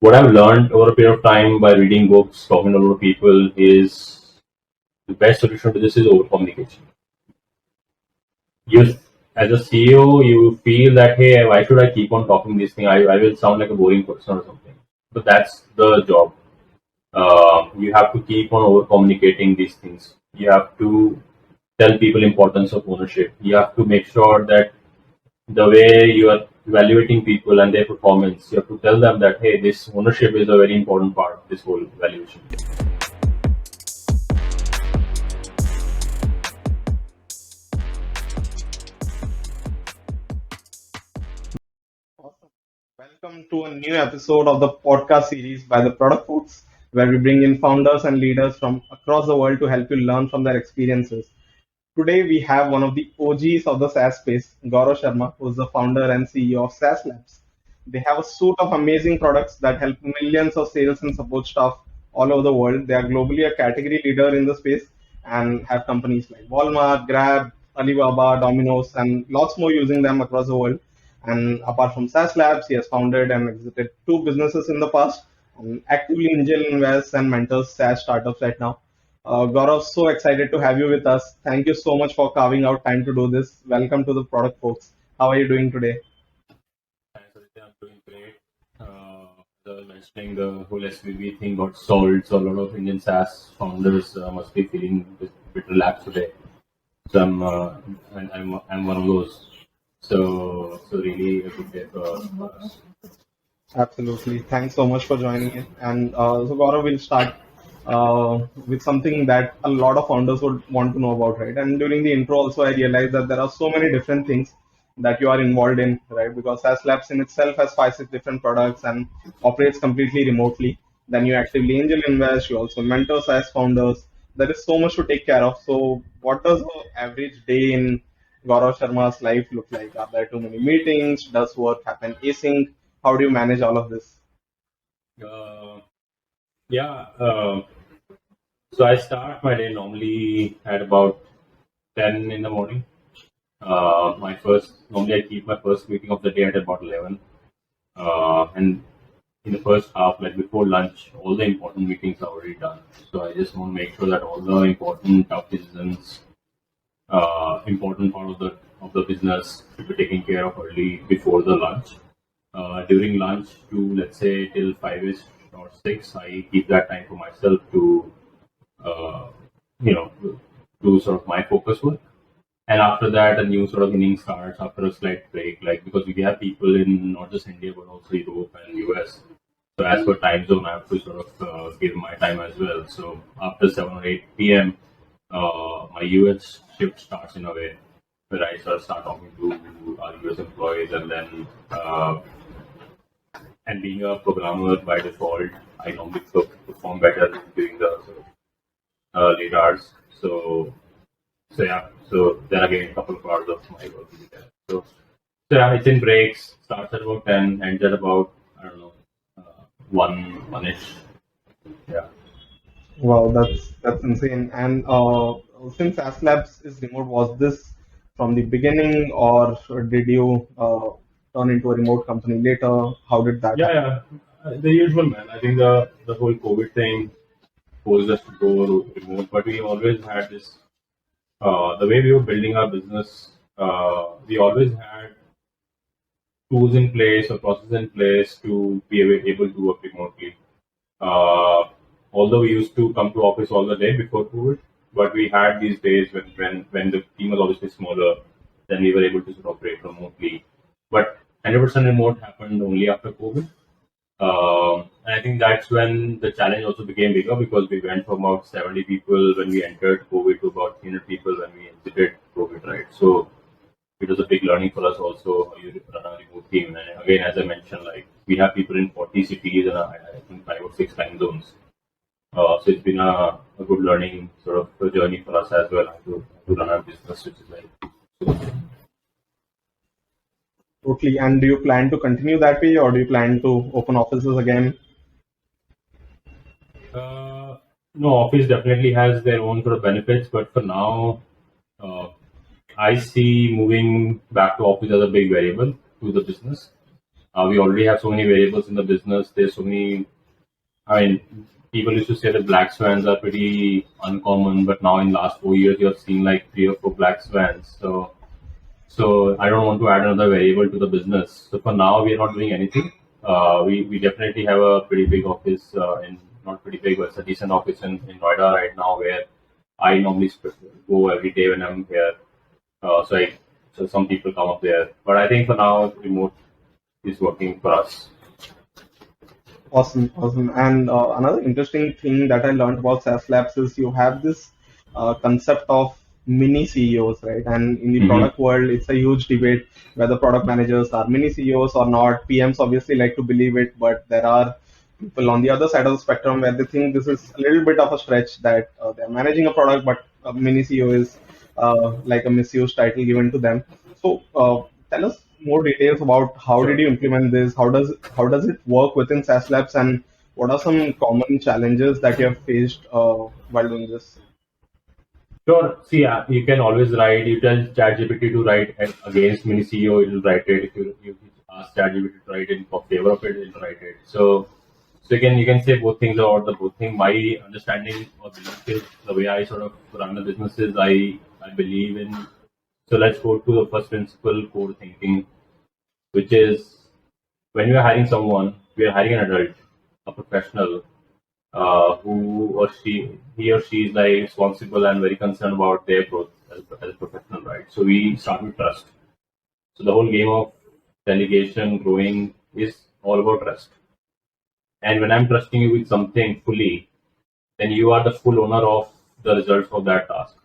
What I've learned over a period of time by reading books, talking to a lot of people, is the best solution to this is over communication. You, as a CEO, you feel that, hey, why should I keep on talking this thing? I will sound like a boring person or something. But that's the job. You have to keep on over communicating these things. You have to tell people importance of ownership. You have to make sure that the way you are evaluating people and their performance, you have to tell them that, hey, this ownership is a very important part of this whole evaluation. Awesome. Welcome to a new episode of the podcast series by the Product Folks, where we bring in founders and leaders from across the world to help you learn from their experiences. Today, we have one of the OGs of the SaaS space, Gaurav Sharma, who is the founder and CEO of SaaS Labs. They have a suite of amazing products that help millions of sales and support staff all over the world. They are globally a category leader in the space and have companies like Walmart, Grab, Alibaba, Domino's, and lots more using them across the world. And apart from SaaS Labs, he has founded and exited two businesses in the past and actively angel invests and mentors SaaS startups right now. Gaurav, so excited to have you with us. Thank you so much for carving out time to do this. Welcome to the Product Folks. How are you doing today? Thanks, Aditya. I'm doing great. Mentioning the whole SVB thing got solved, so a lot of Indian SaaS founders must be feeling a bit relaxed today. So I'm one of those. So really a good day for us. Absolutely. Thanks so much for joining in. And so, Gaurav, we'll start with something that a lot of founders would want to know about, right? And during the intro, also, I realized that there are so many different things that you are involved in, right? Because SaaS Labs in itself has five, six different products and operates completely remotely. Then you actively angel invest, you also mentor SaaS founders. There is so much to take care of. So, what does the average day in Gaurav Sharma's life look like? Are there too many meetings? Does work happen async? How do you manage all of this? Uh, yeah. So I start my day normally at about 10 in the morning. My first normally I keep my first meeting of the day at about 11. And in the first half, like before lunch, all the important meetings are already done. So I just want to make sure that all the important tough decisions, important part of the business should be taken care of early before the lunch. During lunch to let's say till 5ish or 6, I keep that time for myself to uh, you know do sort of my focus work. And after that, a new sort of inning starts after a slight break, like because we have people in not just India but also Europe and US. So as per time zone, I have to sort of give my time as well. So after 7 or 8 p.m., my US shift starts in a way where I start talking to our US employees, and then and being a programmer by default, I normally perform better during the sort of, late hours. So yeah, so then again, a couple of hours of my work will be there. So yeah, it's in breaks. Starts at about 10, ends at about I don't know, one ish. Yeah. Wow, that's insane. And since SaaS Labs is remote, was this from the beginning, or did you turn into a remote company later? How did that Yeah, happen? yeah. The usual, man. I think the whole COVID thing forced us to go remote, but we always had this. The way we were building our business, we always had tools in place or processes in place to be able to work remotely. Uh, Although we used to come to office all the day before COVID, but we had these days when the team was obviously smaller, then we were able to sort of operate remotely. But 100% remote happened only after COVID. And I think that's when the challenge also became bigger because we went from about 70 people when we entered COVID to about 300 people when we exited COVID, right? So it was a big learning for us also how you run a remote team. And again, as I mentioned, like we have people in 40 cities and I think 5 or 6 time zones. So it's been a good learning sort of a journey for us as well to run our business, which is like Totally. And do you plan to continue that way, or do you plan to open offices again? uh, no, office definitely has their own sort of benefits, but for now, uh, I see moving back to office as a big variable to the business. We already have so many variables in the business. There's so many. I mean, people used to say that black swans are pretty uncommon, but now in last 4 years, you have seen like 3 or 4 black swans. So I don't want to add another variable to the business. So for now, we are not doing anything. We definitely have a pretty big office in not pretty big, but it's a decent office in Noida right now where I normally go every day when I'm here. So some people come up there, but I think for now remote is working for us. Awesome, awesome. And another interesting thing that I learned about SaaS Labs is you have this concept of mini CEOs, right? And in the Hmm. product world, it's a huge debate whether product managers are mini CEOs or not. PMs obviously like to believe it, but there are people on the other side of the spectrum where they think this is a little bit of a stretch that they're managing a product, but a mini CEO is like a misused title given to them. So tell us more details about how did Sure. you implement this? How does it work within SaaS Labs, and what are some common challenges that you have faced while doing this? Sure. See, you can always write. You tell ChatGPT to write against mini CEO, it will write it. If you ask ChatGPT to write in favor of it, it will write it. So you can say both things about the both thing. My understanding or belief is the way I sort of run the business is I believe in. So let's go to the first principle, core thinking, which is when we are hiring someone, we are hiring an adult, a professional, who or he or she is like responsible and very concerned about their growth as a professional, right? So we start with trust. So the whole game of delegation, growing is all about trust. And when I'm trusting you with something fully, then you are the full owner of the results of that task.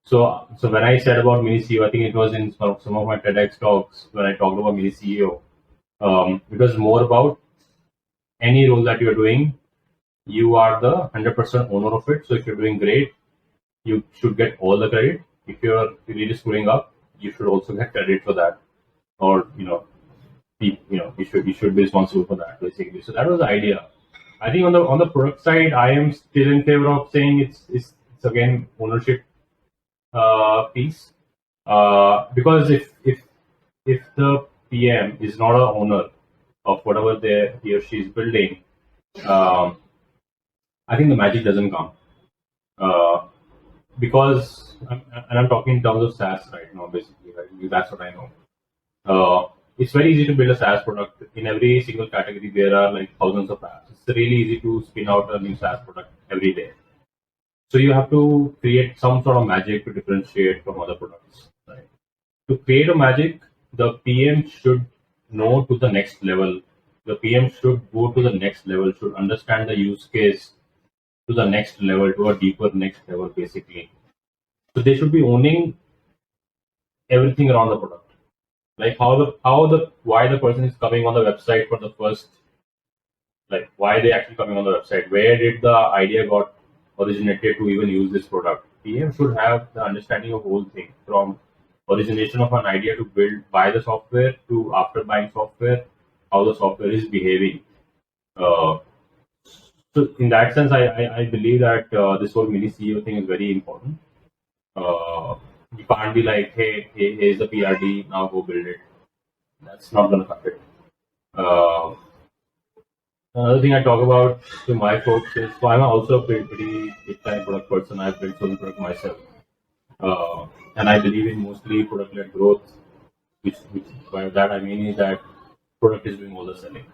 So when I said about mini CEO, I think it was in some of my TEDx talks when I talked about mini CEO. It was more about any role that you're doing, you are the 100% owner of it. So if you're doing great, you should get all the credit. If you're really screwing up, you should also get credit for that, or you should be responsible for that basically. So that was the idea. I think on the product side, I am still in favor of saying it's again ownership piece, because if the PM is not a owner of whatever he or she is building, um, I think the magic doesn't come. Uh, because and I'm talking in terms of SaaS right now, basically, right? That's what I know. It's very easy to build a SaaS product. In every single category, there are like thousands of apps. It's really easy to spin out a new SaaS product every day. So you have to create some sort of magic to differentiate from other products. Right? To create a magic, the PM should know to the next level. The PM should go to the next level, should understand the use case to the next level, to a deeper next level, basically. So they should be owning everything around the product, like how the why the person is coming on the website for the first, like why they actually coming on the website, where did the idea got originated to even use this product. PM should have the understanding of whole thing from origination of an idea to buy the software to after buying software, how the software is behaving. uh, so in that sense, I believe that this whole mini CEO thing is very important. uh, you can't be like, hey, here's the PRD, now go build it. That's not going to cut it. Uh, Another thing I talk about to my folks is, so I'm also a pretty big time product person. I've built some product myself. And I believe in mostly product led growth, which by that I mean is that product is doing all the selling.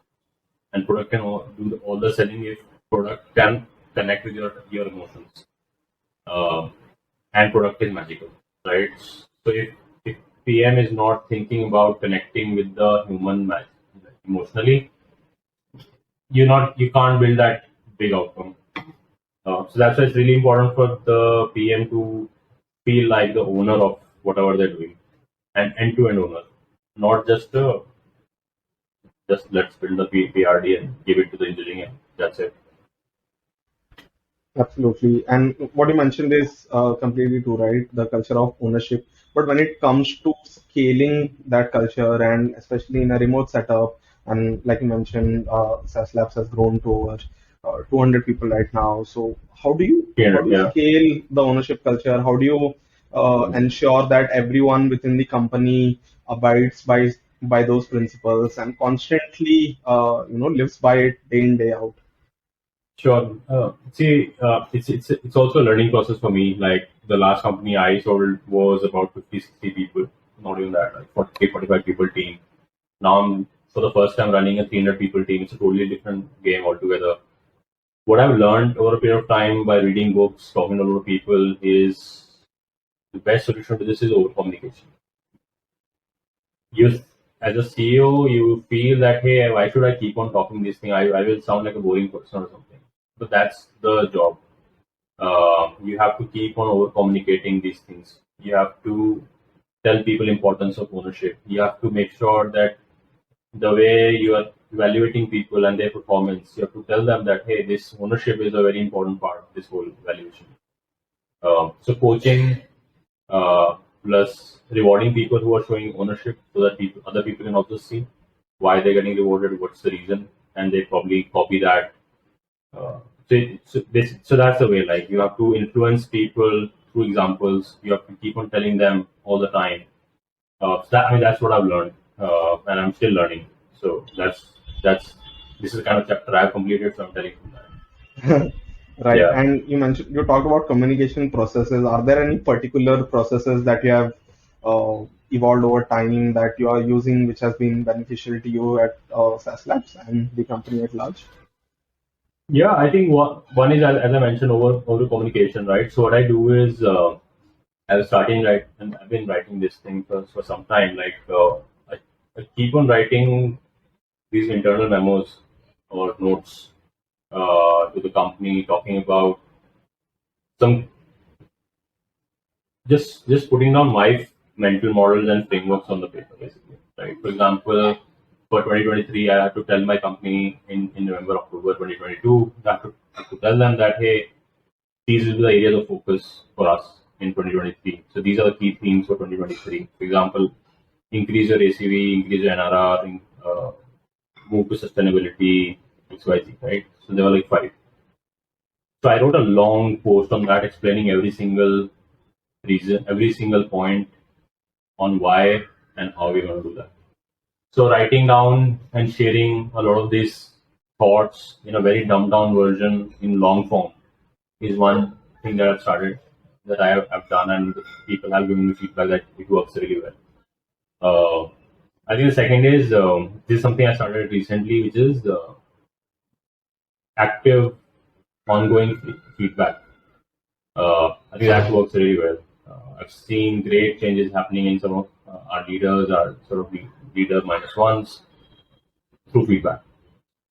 And product can do all the selling if product can connect with your emotions. Uh, and product is magical, right? So if PM is not thinking about connecting with the human emotionally, you can't build that big outcome. So that's why it's really important for the PM to feel like the owner of whatever they're doing, and end-to-end owner, not just let's build the PRD and give it to the engineering and that's it. Absolutely. And what you mentioned is completely true, right? The culture of ownership. But when it comes to scaling that culture, and especially in a remote setup, and like you mentioned, SaaS Labs has grown to over 200 people right now. So how 300, do you yeah. scale the ownership culture? How do you ensure that everyone within the company abides by by those principles and constantly, lives by it day in, day out. Sure. See, it's also a learning process for me. Like the last company I sold was about 50, 60 people, not even that, like 40, 45 people team. Now I'm for the first time running a 300 people team. It's a totally different game altogether. What I've learned over a period of time by reading books, talking to a lot of people, is the best solution to this is over communication. You, as a CEO, you feel that, hey, why should I keep on talking this thing? I will sound like a boring person or something. But that's the job. You have to keep on over communicating these things. You have to tell people importance of ownership. You have to make sure that the way you are evaluating people and their performance, you have to tell them that, hey, this ownership is a very important part of this whole evaluation. So coaching plus rewarding people who are showing ownership so that other people can also see why they're getting rewarded, what's the reason, and they probably copy that. So that's the way. Like you have to influence people through examples. You have to keep on telling them all the time. That's what I've learned, and I'm still learning. So that's this is the kind of chapter I've completed. So I'm telling you that. Right. Yeah. And you talked about communication processes. Are there any particular processes that you have evolved over time that you are using, which has been beneficial to you at SaaS Labs and the company at large? Yeah, I think one is as I mentioned over communication, right? So what I do is I was starting right, and I've been writing this thing for some time. Like I keep on writing these internal memos or notes to the company, talking about some just putting down my mental models and frameworks on the paper, basically. Right. For example, for 2023, I had to tell my company in November, October 2022, I have to tell them that, hey, these will be the areas of focus for us in 2023. So these are the key themes for 2023. For example, increase your ACV, increase your NRR, move to sustainability, XYZ, right? So there were like five. So I wrote a long post on that explaining every single reason, every single point on why and how we're going to do that. So writing down and sharing a lot of these thoughts in a very dumbed down version in long form is one thing that I've started, that I've done, and people have given me feedback that it works really well. Uh, I think the second is this is something I started recently, which is active, ongoing feedback. I think that works really well. I've seen great changes happening in some of our leaders, our sort of leader minus ones through feedback.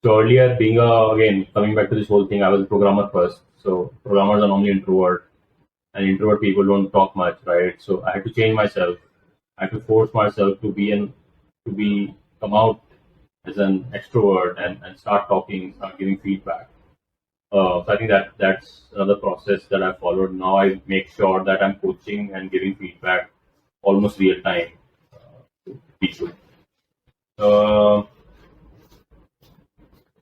So earlier, being again coming back to this whole thing, I was a programmer first. So programmers are normally introvert, and introvert people don't talk much, right? So I had to change myself. I had to force myself to be come out as an extrovert and start talking, start giving feedback. So I think that's another process that I followed. Now I make sure that I'm coaching and giving feedback almost real time to people. Uh,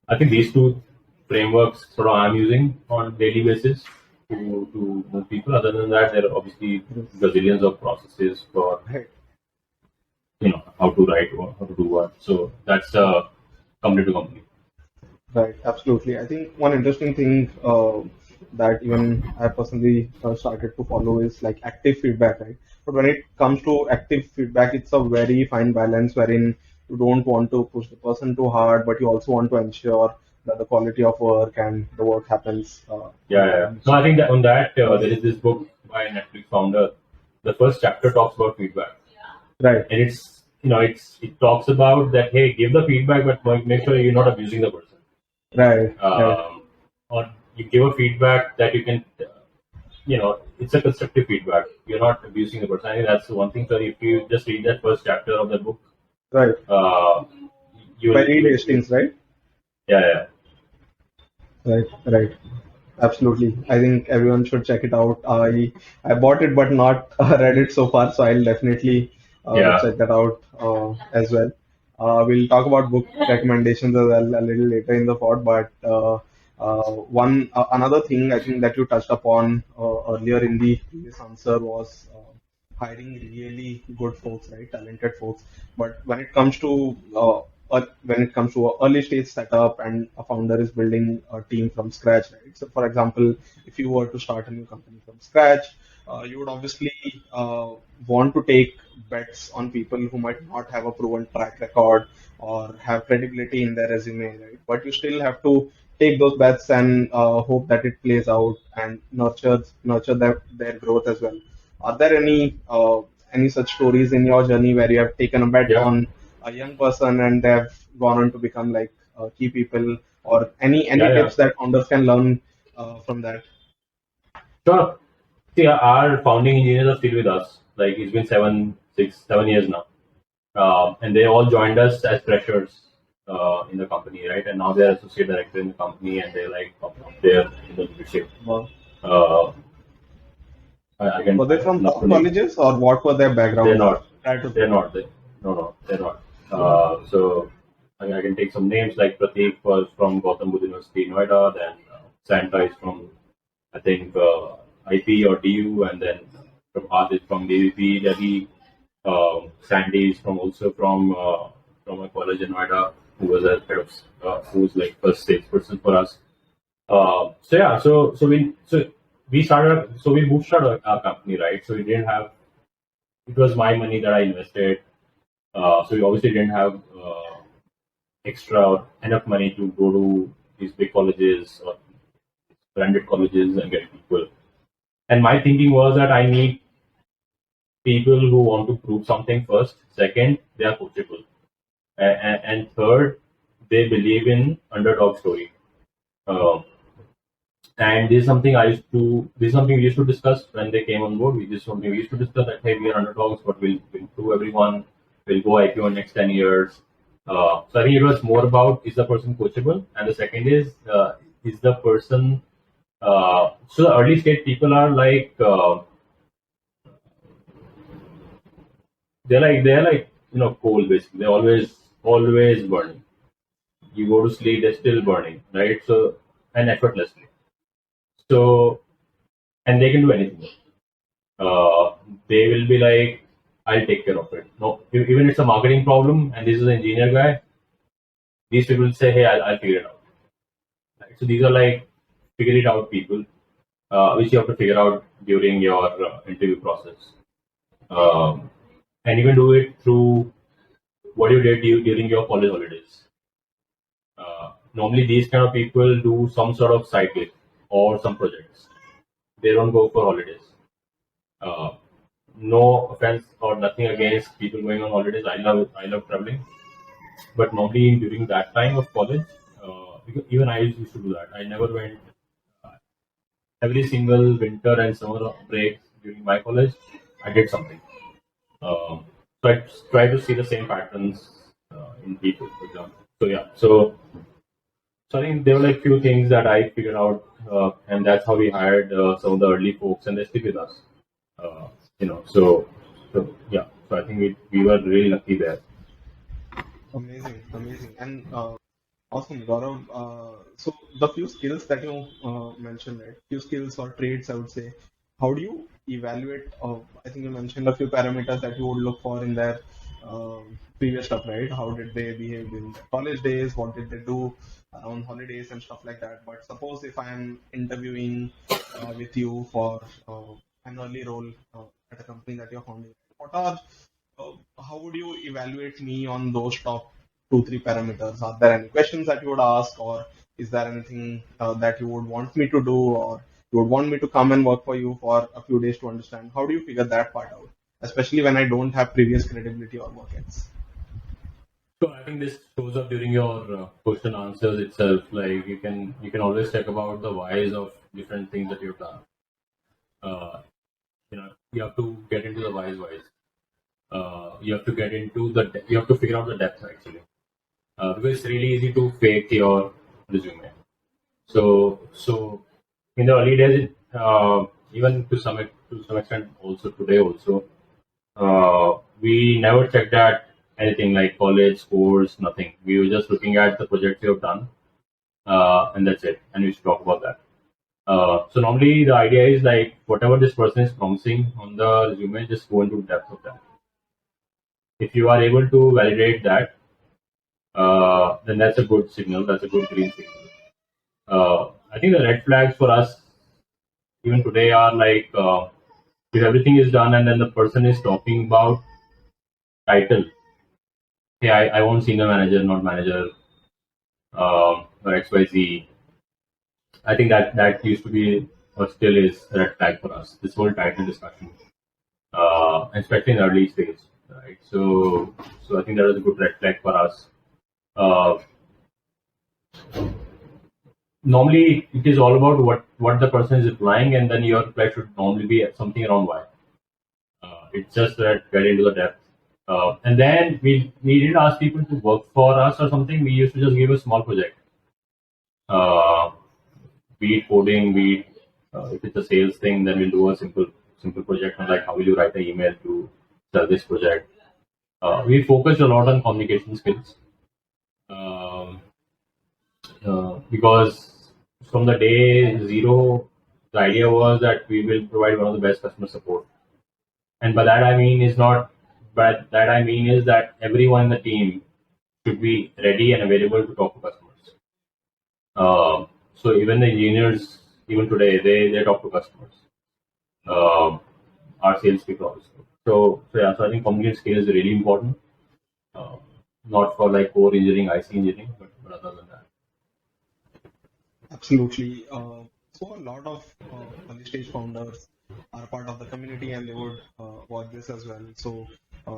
I think these two frameworks sort of I'm using on daily basis to move people. Other than that, there are obviously gazillions of processes for Right. how to write or how to do what. So that's company to company. Right, absolutely. I think one interesting thing that even I personally started to follow is like active feedback, right? But when it comes to active feedback, it's a very fine balance wherein you don't want to push the person too hard, but you also want to ensure that the quality of work and the work happens Yeah, on yeah, yeah. time. So I So, think that on that there is this book by a Netflix founder. The first chapter talks about feedback, right, and it talks about that. Hey, give the feedback, but make sure you're not abusing the person. right, right. Um, or you give a feedback that you can, it's a constructive feedback. You're not abusing the person. I think that's the one thing. So if you just read that first chapter of the book, Right. uh, By you'll Reed you Hastings, right? yeah, yeah, Right, right. Absolutely. I think everyone should check it out. I bought it but not read it so far, so I'll definitely yeah. check that out as well. We'll talk about book recommendations as well a little later in the pod, but one another thing I think that you touched upon earlier in the previous answer was hiring really good folks, right? Talented folks. But when it comes to a early stage setup and a founder is building a team from scratch, right? So, for example, if you were to start a new company from scratch, you would obviously want to take bets on people who might not have a proven track record or have credibility in their resume, right? But you still have to take those bets and hope that it plays out and nurture their growth as well. Are there any such stories in your journey where you have taken a bet Yeah, on a young person and they have gone on to become like key people, or any yeah, yeah. tips that founders can learn from that? Sure. See, our founding engineers are still with us. Like it's been 7 years now, and they all joined us as freshers in the company, right? And now they're associate director in the company, and they're like up there in the leadership. Wow. Uh, Were they I from love to top name. colleges, or what were their They're backgrounds not. prior to? They're not. No, no, they're not. So I can take some names like Prateek was from Gautam Buddha University, Noida. Then Santa is from I think IP or DU, and then Prabhat is from DVP Delhi. Sandy is from a college in Noida, who was a head of who's like first salesperson for us. So yeah, so we started so we bootstrapped our company, right? So we didn't have it was my money that I invested. So we obviously didn't have extra or enough money to go to these big colleges or branded colleges and get people. And my thinking was that I need people who want to prove something first. Second, they are coachable. And third, they believe in underdog story. Uh, and this is something this is something we used to discuss when they came on board. This is something we used to discuss that, hey, we are underdogs, but we'll prove everyone. We'll go IPO in next 10 years. So I think it was more about is the person coachable? And the second is the person, so the early stage people are like, they're like, coal basically. They're always burning. You go to sleep, they're still burning, right? So, and effortlessly. So, and they can do anything. uh, they will be like, I'll take care of it. No, even it's a marketing problem, and this is an engineer guy. These people will say, hey, I'll figure it out. Right? So these are like figure it out people, which you have to figure out during your interview process. Um, and you can do it through what you did during your college holidays. Normally, these kind of people do some sort of side gig or some projects. They don't go for holidays. Uh, no offense or nothing against people going on holidays. I love traveling, but normally during that time of college, because even I used to do that. I never went uh, every single winter and summer breaks during my college. I did something. So I try to see the same patterns in people, for example. So yeah, so I think there were like few things that I figured out, and that's how we hired some of the early folks, and they stick with us. Uh, so yeah, so I think we were really lucky there. Amazing, amazing, and awesome, Gaurav. So the few skills that you mentioned, right? Few skills or traits, I would say. How do you evaluate? I think you mentioned a few parameters that you would look for in their previous stuff, right? How did they behave during their college days? What did they do around holidays and stuff like that? But suppose if I am interviewing with you for an early role at a company that you're founding, what are uh, how would you evaluate me on those top two, three parameters? Are there any questions that you would ask, or is there anything that you would want me to do, or you would want me to come and work for you for a few days to understand? How do you figure that part out, especially when I don't have previous credibility or work ets? So I think this shows up during your question answers itself. Like you can always talk about the whys of different things that you've done. You have to get into the whys. You have to get into you have to figure out the depth actually, because it's really easy to fake your resume. So in the early days, even to some extent also today also, we never checked at anything like college scores, nothing. We were just looking at the projects you have done, and that's it. And we should talk about that. So normally the idea is like whatever this person is promising on the resume, just go into depth of that. If you are able to validate that, then that's a good signal. That's a good green signal. I think the red flags for us even today are like if everything is done and then the person is talking about title. Hey, I want senior manager, not manager, or XYZ. I think that used to be or still is a red flag for us. This whole title discussion, especially in early stage, right? So I think that is a good red flag for us. Uh, Normally, it is all about what the person is replying, and then your reply should normally be something around why. It's just that get into the depth. And then we didn't ask people to work for us or something. We used to just give a small project. Uh, be it coding, be it if it's a sales thing, then we'll do a simple project on like how will you write an email to sell this project. We focused a lot on communication skills um, because from the day zero, the idea was that we will provide one of the best customer support. And by that I mean is not, but that I mean is that everyone in the team should be ready and available to talk to customers. So even the engineers, even today, they talk to customers. Um, our sales people also. So yeah, so I think communication skill is really important. Uh, Not for like core engineering, IC engineering, but other than that. Absolutely. So a lot of early stage founders are part of the community and they would watch this as well. So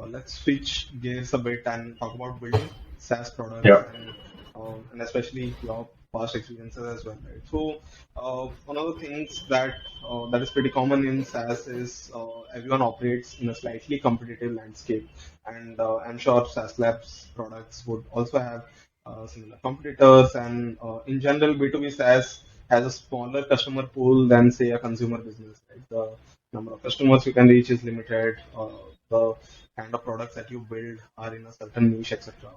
let's switch gears a bit and talk about building SaaS products Yeah. and especially your past experiences as well, right? So one of the things that is pretty common in SaaS is everyone operates in a slightly competitive landscape, and I'm sure SaaS Labs products would also have similar competitors. And in general, B2B SaaS has a smaller customer pool than, say, a consumer business. Right? The number of customers you can reach is limited. The kind of products that you build are in a certain niche, etc.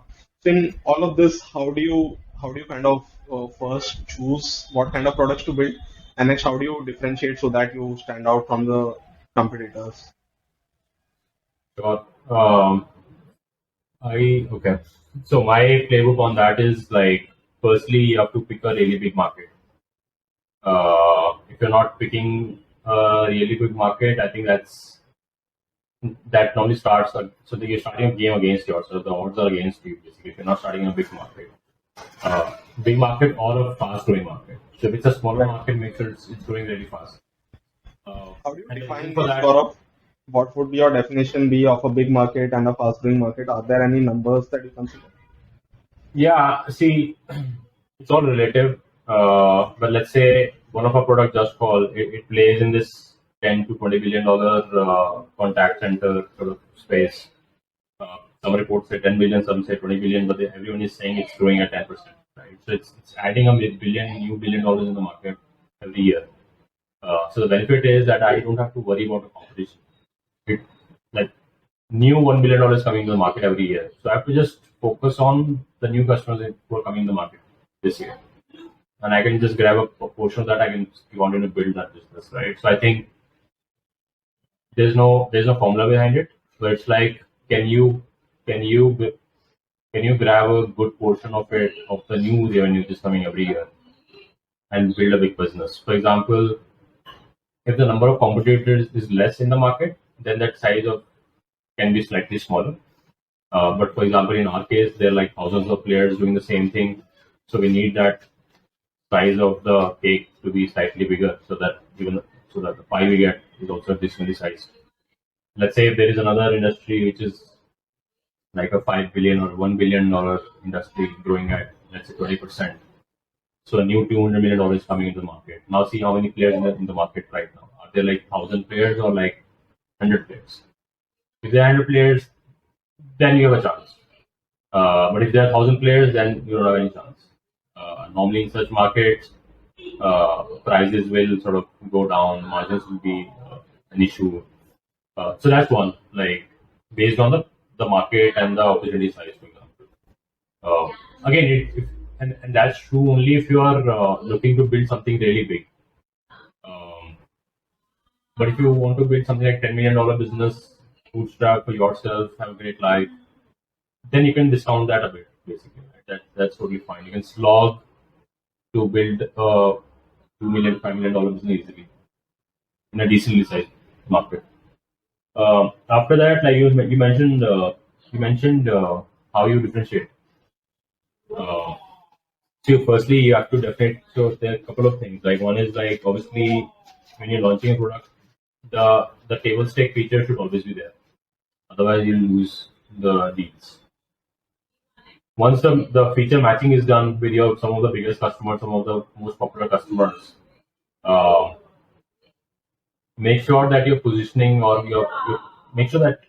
So in all of this, how do you kind of first choose what kind of products to build, and next how do you differentiate so that you stand out from the competitors? Sure. I okay. So my playbook on that is like firstly you have to pick a really big market. If you're not picking a really big market, I think that normally starts. So that you're starting a game against yourself. The odds are against you basically. If you're not starting a big market, big market or a fast growing market. So if it's a smaller Right. market, make sure it's growing really fast. How do you And the reason define for this, that, Gaurav? What would your definition be of a big market and a fast-growing market? Are there any numbers that you consider? yeah, see, it's all relative. But let's say one of our product just call it plays in this 10 to $20 billion contact center sort of space. Some reports say 10 billion, some say 20 billion, but everyone is saying it's growing at 10%. Right, so it's adding a new $1 billion in the market every year. So the benefit is that I don't have to worry about the competition. It, like new $1 billion coming to the market every year. So I have to just focus on the new customers who are coming in the market this year. And I can just grab a portion of that. I can continue to build that business, right? So I think there's no formula behind it, but it's like can you can you grab a good portion of it of the new revenue which is coming every year and build a big business? For example, if the number of competitors is less in the market, then that size of can be slightly smaller. But for example, in our case, there are like thousands of players doing the same thing. So we need that size of the cake to be slightly bigger so that the pie we get is also additionally sized. Let's say if there is another industry which is like a 5 billion or $1 billion industry growing at let's say 20%. So a new $200 million coming into the market. Now see how many players in the market right now. Are there like 1,000 players or like 100 players? If there are 100 players, then you have a chance. But if there are 1,000 players, then you don't have any chance. Normally in such markets, prices will sort of go down, margins will be an issue. So that's one, like based on the market and the opportunity size, for example. Uh, Again, and that's true only if you are looking to build something really big. But if you want to build something like $10 million business, bootstrap for yourself, have a great life, then you can discount that a bit, basically. Right? That's totally fine. You can slog to build a $2 million, $5 million business easily in a decently sized market. After that, like you mentioned how you differentiate. Uh, so firstly, you have to define. So there are a couple of things. Like one is like obviously when you're launching a product, the table stake feature should always be there. Otherwise, you lose the deals. Once the feature matching is done with your some of the biggest customers, some of the most popular customers, uh, make sure that your positioning or your make sure that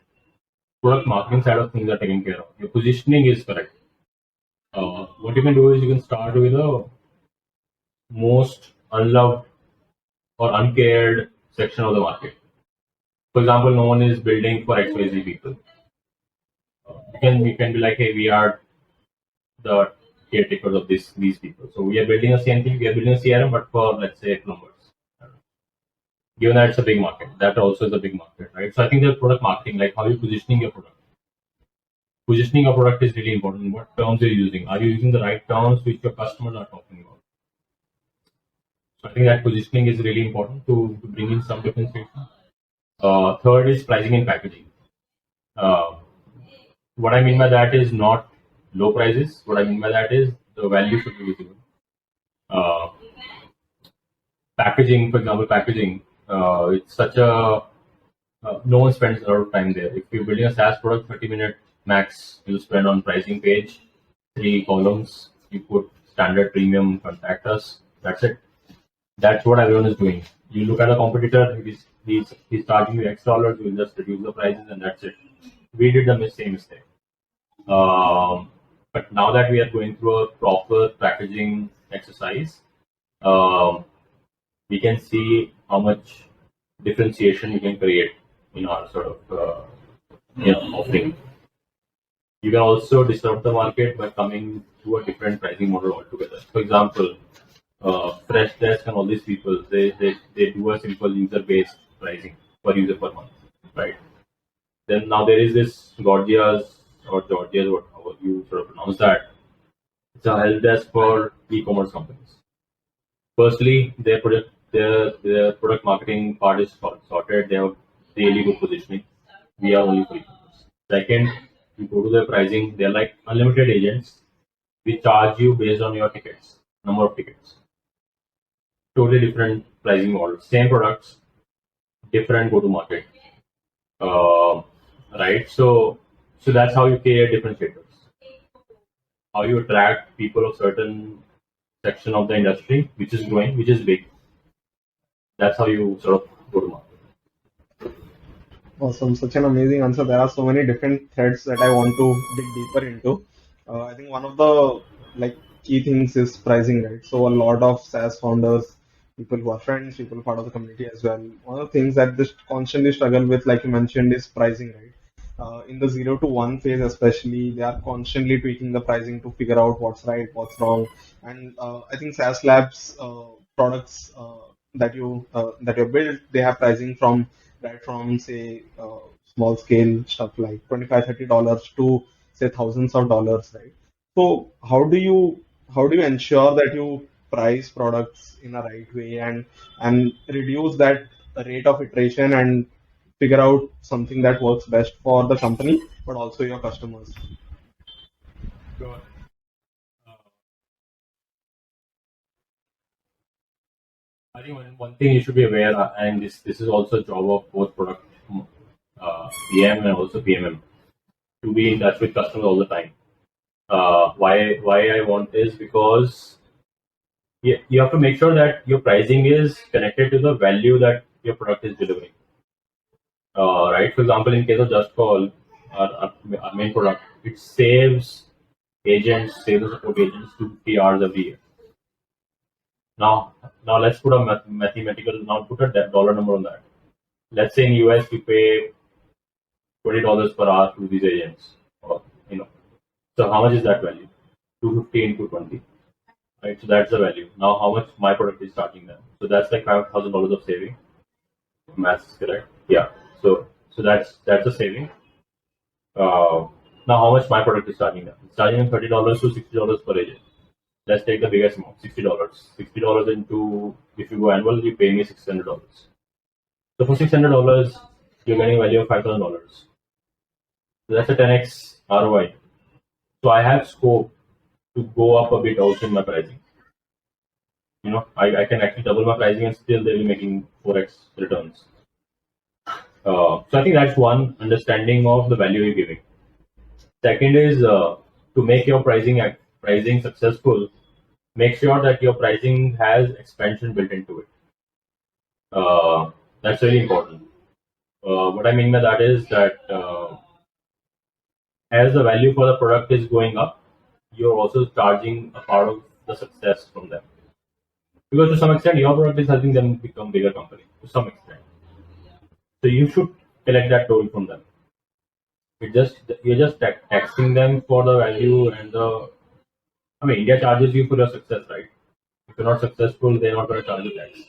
product marketing side of things are taken care of. Your positioning is correct. What you can do is you can start with the most unloved or uncared section of the market. For example, no one is building for XYZ people. You can be like, hey, we are the caretakers of these people. So we are building a CNP, we are building a CRM, but for let's say plumbers. Given that it's a big market, that also is a big market, right? So I think the product marketing, like how you're positioning your product. Positioning a product is really important. What terms are you using? Are you using the right terms which your customers are talking about? So I think that positioning is really important to bring in some differentiation. Third is pricing and packaging. Uh, what I mean by that is not low prices. What I mean by that is the value should be visible. Uh, Packaging, for example, packaging. It's such a no one spends a lot of time there. If you're building a SaaS product, 30-minute max you spend on pricing page, 3 columns. You put standard, premium, contact us. That's it. That's what everyone is doing. You look at a competitor, he's charging you X dollars, you will just reduce the prices and that's it. We did the same mistake. But now that we are going through a proper packaging exercise, um, we can see how much differentiation we can create in our sort of offering. You can also disrupt the market by coming to a different pricing model altogether. For example, Freshdesk and all these people, they do a simple user-based pricing per user per month, right? Then now there is this Gorgias or Georgias, whatever you sort of pronounce that. It's a help desk for e-commerce companies. Firstly, their product marketing part is sorted. They have really good positioning. We are only for e-commerce. Second, you go to their pricing. They're like unlimited agents. We charge you based on your tickets, number of tickets. Totally different pricing model. Same products, different go-to-market. Uh, right? So that's how you create differentiators. How you attract people of certain section of the industry, which is growing, which is big. That's how you sort of go to market. Awesome, such an amazing answer. There are so many different threads that I want to dig deeper into. I think one of the like key things is pricing, right? So a lot of SaaS founders, people who are friends, people part of the community as well. One of the things that they constantly struggle with, like you mentioned, is pricing, right? In the 0 to 1 phase, especially, they are constantly tweaking the pricing to figure out what's right, what's wrong. And I think SaaS Labs products that you build, they have pricing from right from say small scale stuff like 25 $30 to say thousands of dollars, right? So how do you ensure that you price products in a right way and reduce that rate of iteration and figure out something that works best for the company but also your customers? Sure. Uh, I think one thing you should be aware, and this is also a job of both product PM and also PMM, to be in touch with customers all the time. Why I want is because you have to make sure that your pricing is connected to the value that your product is delivering. Right? For example, in case of Just Call, our main product, it saves agents, sales and support agents 2 to 3 hours every year. Now let's put a mathematical. Now put a dollar number on that. Let's say in US we pay $20 per hour to these agents, or you know. So how much is that value? 250 into 20, right? So that's the value. Now how much my product is charging them? So that's like $5,000 of saving. Maths is correct. Yeah. So that's a saving. Uh, Now, how much my product is charging them? It's charging them $30 to $60 per agent. Let's take the biggest amount, $60. $60 into, if you go annual, you pay me $600. So for $600, you're getting value of $5,000. So that's a 10x ROI. So I have scope to go up a bit also in my pricing. I can actually double my pricing and still they'll be making 4x returns. So I think that's one understanding of the value you're giving. Second is to make your pricing successful. Make sure that your pricing has expansion built into it. That's really important. What I mean by that is that as the value for the product is going up, you're also charging a part of the success from them. Because to some extent, your product is helping them become bigger company to some extent. So you should collect that toll from them. You're just taxing them for the value and the. I mean, India charges you for your success, right? If you're not successful, they're not going to charge you tax.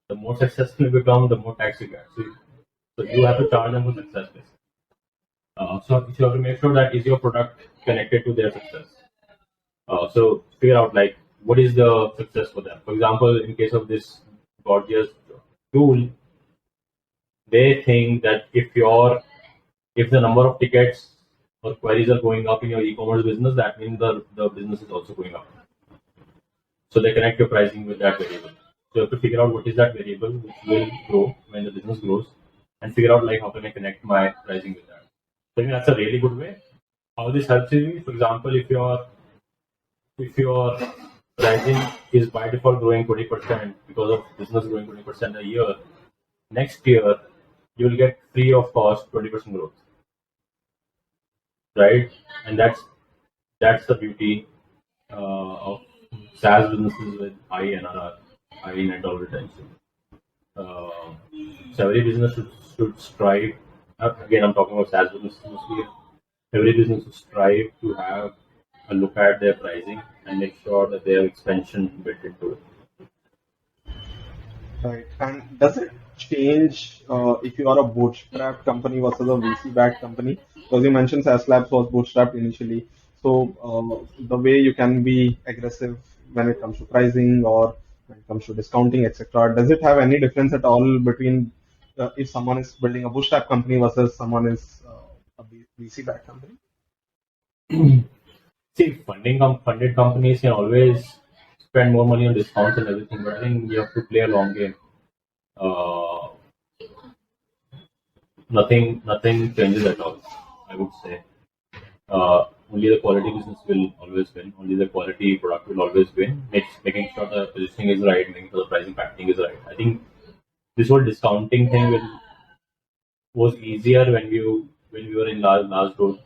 The more successful you become, the more tax you get. So you have to charge them for success, basically. So you have to make sure that is your product connected to their success. So figure out like what is the success for them. For example, in case of this gorgeous tool, they think that if the number of tickets or queries are going up in your e-commerce business, that means the business is also going up. So they connect your pricing with that variable. So you have to figure out what is that variable which will grow when the business grows, and figure out like how can I connect my pricing with that. So I think that's a really good way. How this helps you, for example, if your pricing is by default growing 20% because of business growing 20% a year, next year you will get free of cost 20% growth, right? And that's the beauty of SaaS businesses with high NRR, high net dollar retention. Uh, so every business should strive. Again, I'm talking about SaaS businesses mostly. Every business should strive to have a look at their pricing and make sure that they have expansion built into it. Right. And does it change if you are a bootstrap company versus a VC-backed company? Because you mentioned SaaS Labs was bootstrapped initially. So the way you can be aggressive when it comes to pricing or when it comes to discounting, etc. Does it have any difference at all between if someone is building a bootstrap company versus someone is a VC-backed company? See, funded companies can always spend more money on discounts and everything, but I think you have to play a long game. Uh, nothing changes at all. I would say only the quality business will always win. Only the quality product will always win. Making sure the positioning is right, making sure the pricing packaging is right. I think this whole discounting thing was easier when we were in last 2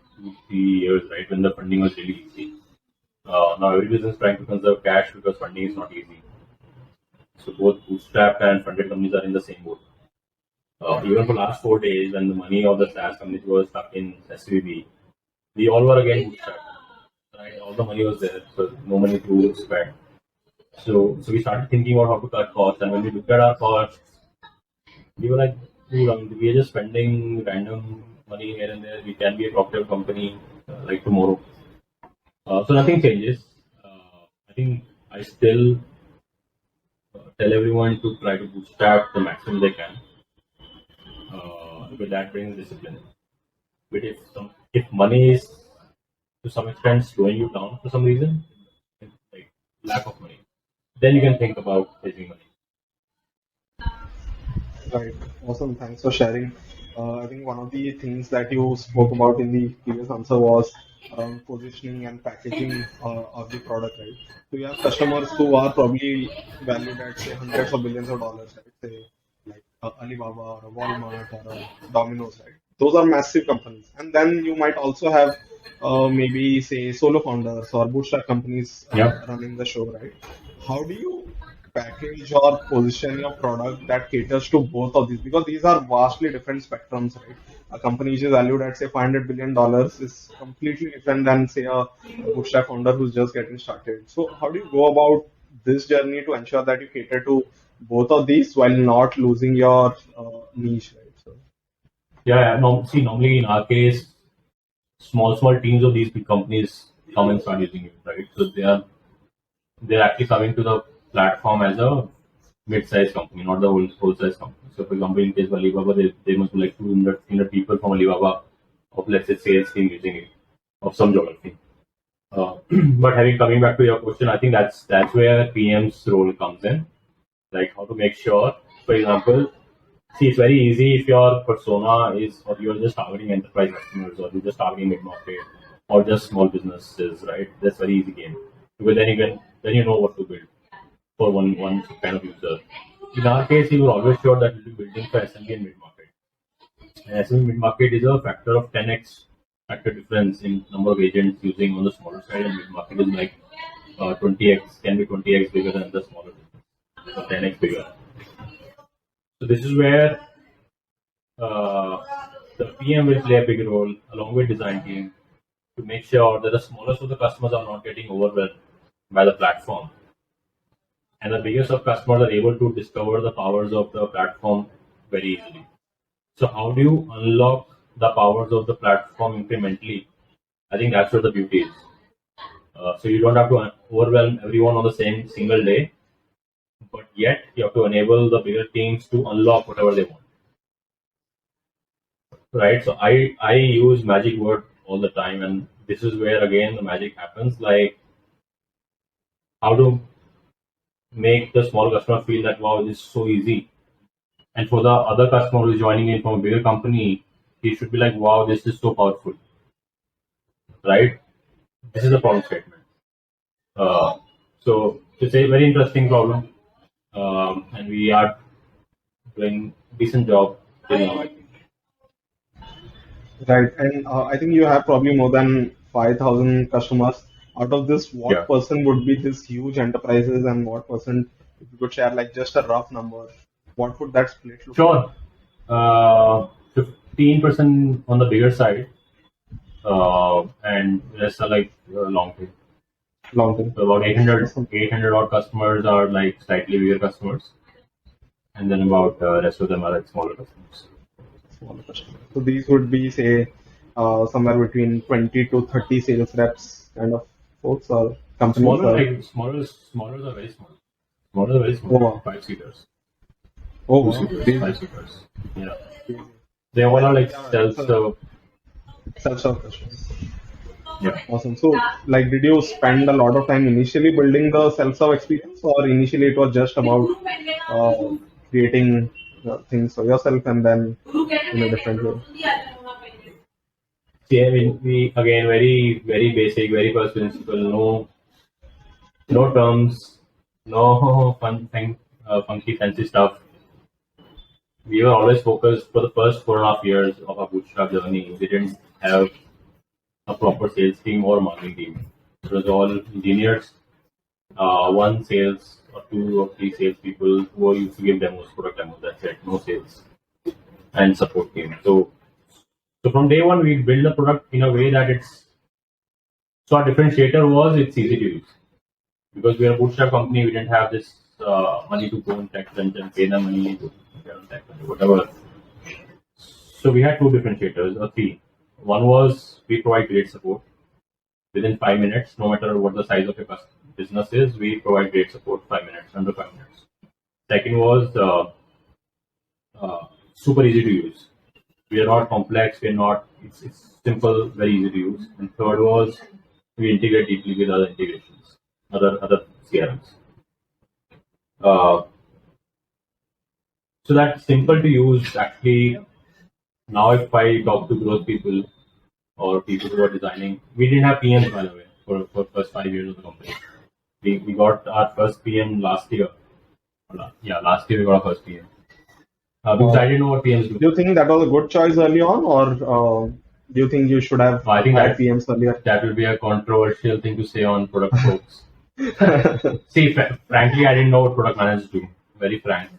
3 years, right? When the funding was really easy. Now every business is trying to conserve cash because funding is not easy. So both bootstrapped and funded companies are in the same boat. Even for last 4 days, when the money of the SaaS companies was stuck in SVB, we all were again bootstrapped. Right? All the money was there, so no money to spend. So we started thinking about how to cut costs, and when we looked at our costs, we were like, "Dude, we are just spending random money here and there. We can be a profitable company like tomorrow." So nothing changes. I think I still tell everyone to try to bootstrap the maximum they can. But that brings discipline. But if money is to some extent slowing you down for some reason, like lack of money, then you can think about raising money. Right. Awesome. Thanks for sharing. I think one of the things that you spoke about in the previous answer was around positioning and packaging of the product, right? So you have customers who are probably valued at say hundreds of billions of dollars, right? Say like Alibaba or a Walmart or a Domino's, right? Those are massive companies. And then you might also have maybe say solo founders or bootstrap companies Yep. running the show, right? How do you package or position your product that caters to both of these? Because these are vastly different spectrums, right? A company which is valued at say $500 billion is completely different than say a bootstrap founder who's just getting started. So how do you go about this journey to ensure that you cater to both of these while not losing your niche, right? So, Yeah. No, see, normally in our case, small teams of these big companies come and start using it, right? So they're actually coming to the platform as a mid-sized company, not the whole-size company. So, for example, in case of Alibaba, they must be like 200 people from Alibaba of, let's say, sales team using it of some geography. But having coming back to your question, I think that's where PM's role comes in, like how to make sure, for example, see, it's very easy if your persona is, or you're just targeting enterprise customers, or you're just targeting mid-market, or just small businesses, right? That's very easy game because then you know what to build for one kind of user. In our case, we were always sure that we'll be building for SMB and mid-market. And SMB mid-market is a factor of 10x factor difference in number of agents using on the smaller side, and mid-market is like 20x, can be 20x bigger than the smaller business, so 10x bigger. So this is where uh, the PM will play a big role along with design team to make sure that the smallest of the customers are not getting overwhelmed by the platform, and the biggest of customers are able to discover the powers of the platform very easily. So how do you unlock the powers of the platform incrementally? I think that's where the beauty is. So you don't have to overwhelm everyone on the same single day, but yet you have to enable the bigger teams to unlock whatever they want. Right? So I use magic word all the time, and this is where again the magic happens. Like how to make the small customer feel that wow, this is so easy, and for the other customer who's joining in from a bigger company, he should be like, wow, this is so powerful, right? This is the problem statement. So it's a very interesting problem, and we are doing decent job till now. I think. right. And I think you have probably more than 5,000 customers. Out of this, what Yeah. percent would be this huge enterprises and what percent, if you could share like just a rough number, what would that split look like? Sure. 15% on the bigger side, and rest are like long tail. Long term. So about 800, Awesome. 800 odd customers are like slightly bigger customers, and then about rest of them are like smaller customers. Smaller customers. So these would be, say, somewhere between 20 to 30 sales reps kind of folks or companies Smaller, or. like smaller are very small. Smaller are very Oh, small, wow. 5 seaters, Oh, two wow. seaters, Crazy. 5 seaters. Yeah, Crazy. they all are like Yeah, self it's a serve. self-serve customers. Yeah, Awesome. So, like, did you spend a lot of time initially building the self-serve experience, or initially it was just about uh, creating things for yourself and then in a different way? see, I mean, we again very basic, very first principle. No terms, no funky fancy stuff. We were always focused for the first 4.5 years of our bootstrap journey. We didn't have a proper sales team or marketing team. It was all engineers, one sales or 2 or 3 sales people who used to give demos, product demos. That's it, no sales and support team. So from day one, we build the product in a way that it's so our differentiator was it's easy to use because we are a bootstrap company. We didn't have this money to go and tech and pay them money to get on tech and whatever. So we had two differentiators, or three. One was we provide great support within 5 minutes, no matter what the size of your business is. We provide great support 5 minutes, under 5 minutes. Second was super easy to use. We are not complex. We're not. It's simple, very easy to use. And third was we integrate deeply with other integrations, other CRMs. Uh, so that's simple to use. Actually, now if I talk to growth people or people who are designing, we didn't have PMs by the way for first 5 years of the company. We got our first PM last year. Yeah, last year we got our first PM. Because I didn't know what PMs do. Do you think that was a good choice early on, or do you think you should have I think had PMs earlier? that will be a controversial thing to say on product folks. See, frankly, I didn't know what product managers do. Very frank.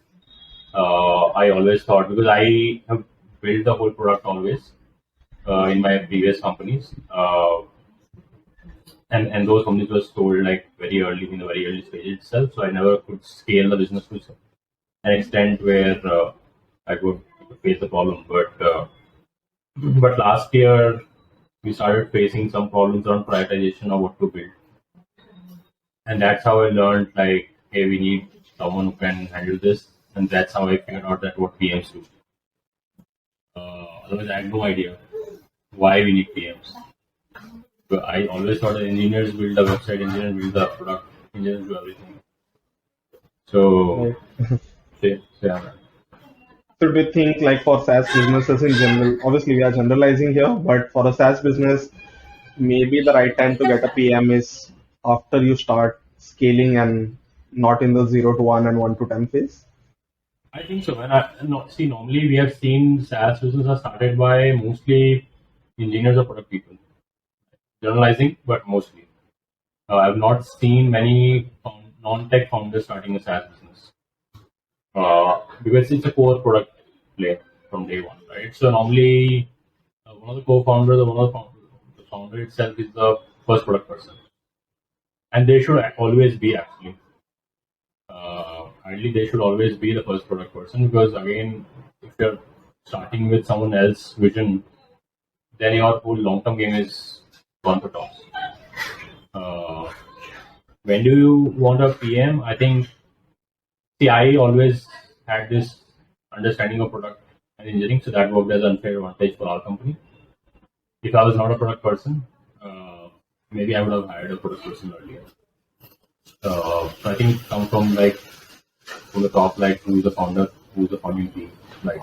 I always thought because I have built the whole product always in my previous companies. and those companies were sold like very early in the very early stage itself. So I never could scale the business to an extent where I could face the problem. But last year we started facing some problems around prioritization of what to build, and that's how I learned like, hey, we need someone who can handle this, and that's how I figured out that what PMs do. Otherwise, I had no idea why we need PMs. But I always thought that engineers build the website, engineers build the product, engineers do everything. So, Right. yeah. So do you think like for SaaS businesses in general, obviously we are generalizing here, but for a SaaS business, maybe the right time to get a PM is after you start scaling and not in the 0 to 1 and 1 to 10 phase? I think so. And see, normally we have seen SaaS businesses are started by mostly engineers or product people. Generalizing, but mostly. I've not seen many non-tech founders starting a SaaS business because it's a core product play from day one, right? So normally, one of the co-founders or one of the founder itself is the first product person, and they should always be actually. Ideally, they should always be the first product person because again, if you're starting with someone else's vision, then your whole long-term game is gone for toss. Uh, when do you want a PM? I think, see, I always had this understanding of product and engineering, so that worked as an unfair advantage for our company. If I was not a product person, maybe I would have hired a product person earlier. So I think come from like from the top, like who's the founder, who's the founding team, like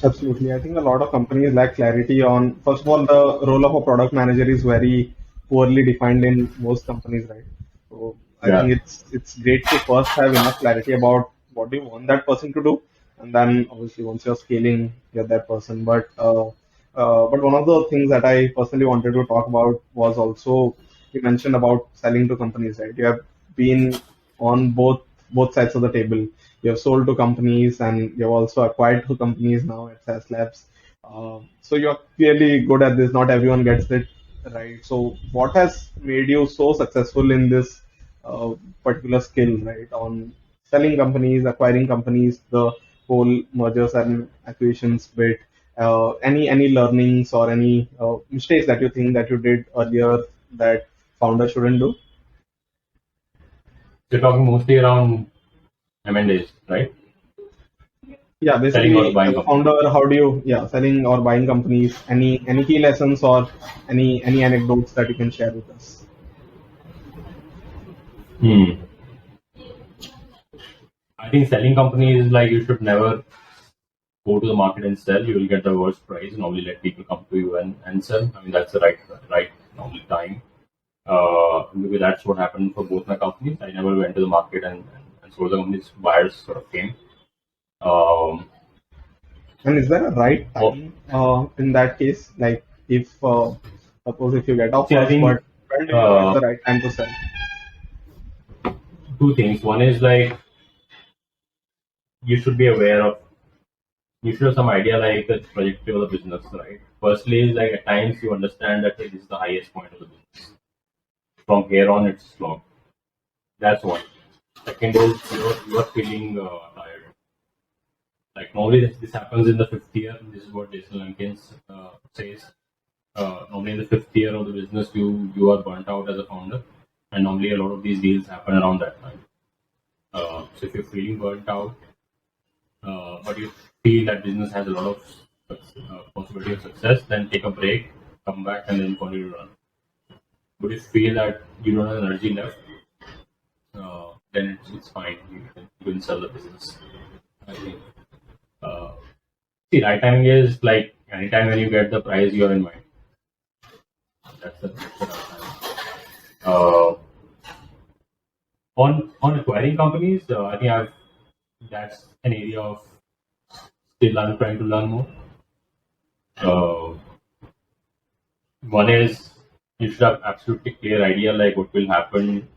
Absolutely. I think a lot of companies lack clarity on, first of all, the role of a product manager is very poorly defined in most companies, right? So I think yeah. it's great to first have enough clarity about what do you want that person to do, and then obviously once you're scaling, get that person. But one of the things that I personally wanted to talk about was also you mentioned about selling to companies, right? You have been on both sides of the table. You have sold to companies and you have also acquired two companies now at SaaS Labs. So you're clearly good at this. Not everyone gets it right. So what has made you so successful in this particular skill, right? On selling companies, acquiring companies, the whole mergers and acquisitions bit. Any learnings or any mistakes that you think that you did earlier that founders shouldn't do? You're talking mostly around M&As, right? Yeah, Selling or basically, buying as a companies. founder, how do you, yeah, selling or buying companies? Any key lessons or any anecdotes that you can share with us? Hmm. I think selling companies is like you should never go to the market and sell. You will get the worst price. Normally, let people come to you and sell. I mean, that's the right normally time. Because that's what happened for both my companies. I never went to the market and sold the companies. Buyers sort of came. Um, And is there a right oh, time in that case? Like if suppose if you get see, I offers, think but when do you know it's uh, the right time to sell? two things. One is like you should be aware of, you should have some idea like the trajectory of the business, right? Firstly, is like at times you understand that hey, this is the highest point of the business. From here on, it's slow. That's one. Second is you're feeling tired. Like normally this happens in the fifth year. This is what Jason Lankins says. Normally in the fifth year of the business, you are burnt out as a founder, and normally a lot of these deals happen around that time. So if you're feeling burnt out, but you feel that business has a lot of possibility of success, then take a break, come back, and then continue to run. But if you feel that you don't have energy left, then it's fine. You can sell the business. I think. Uh, See, right timing is like anytime when you get the price you have in mind. That's the right timing. On acquiring companies, I think that's an area of still I'm trying to learn more. Uh, One is you should have absolutely clear idea like what will happen.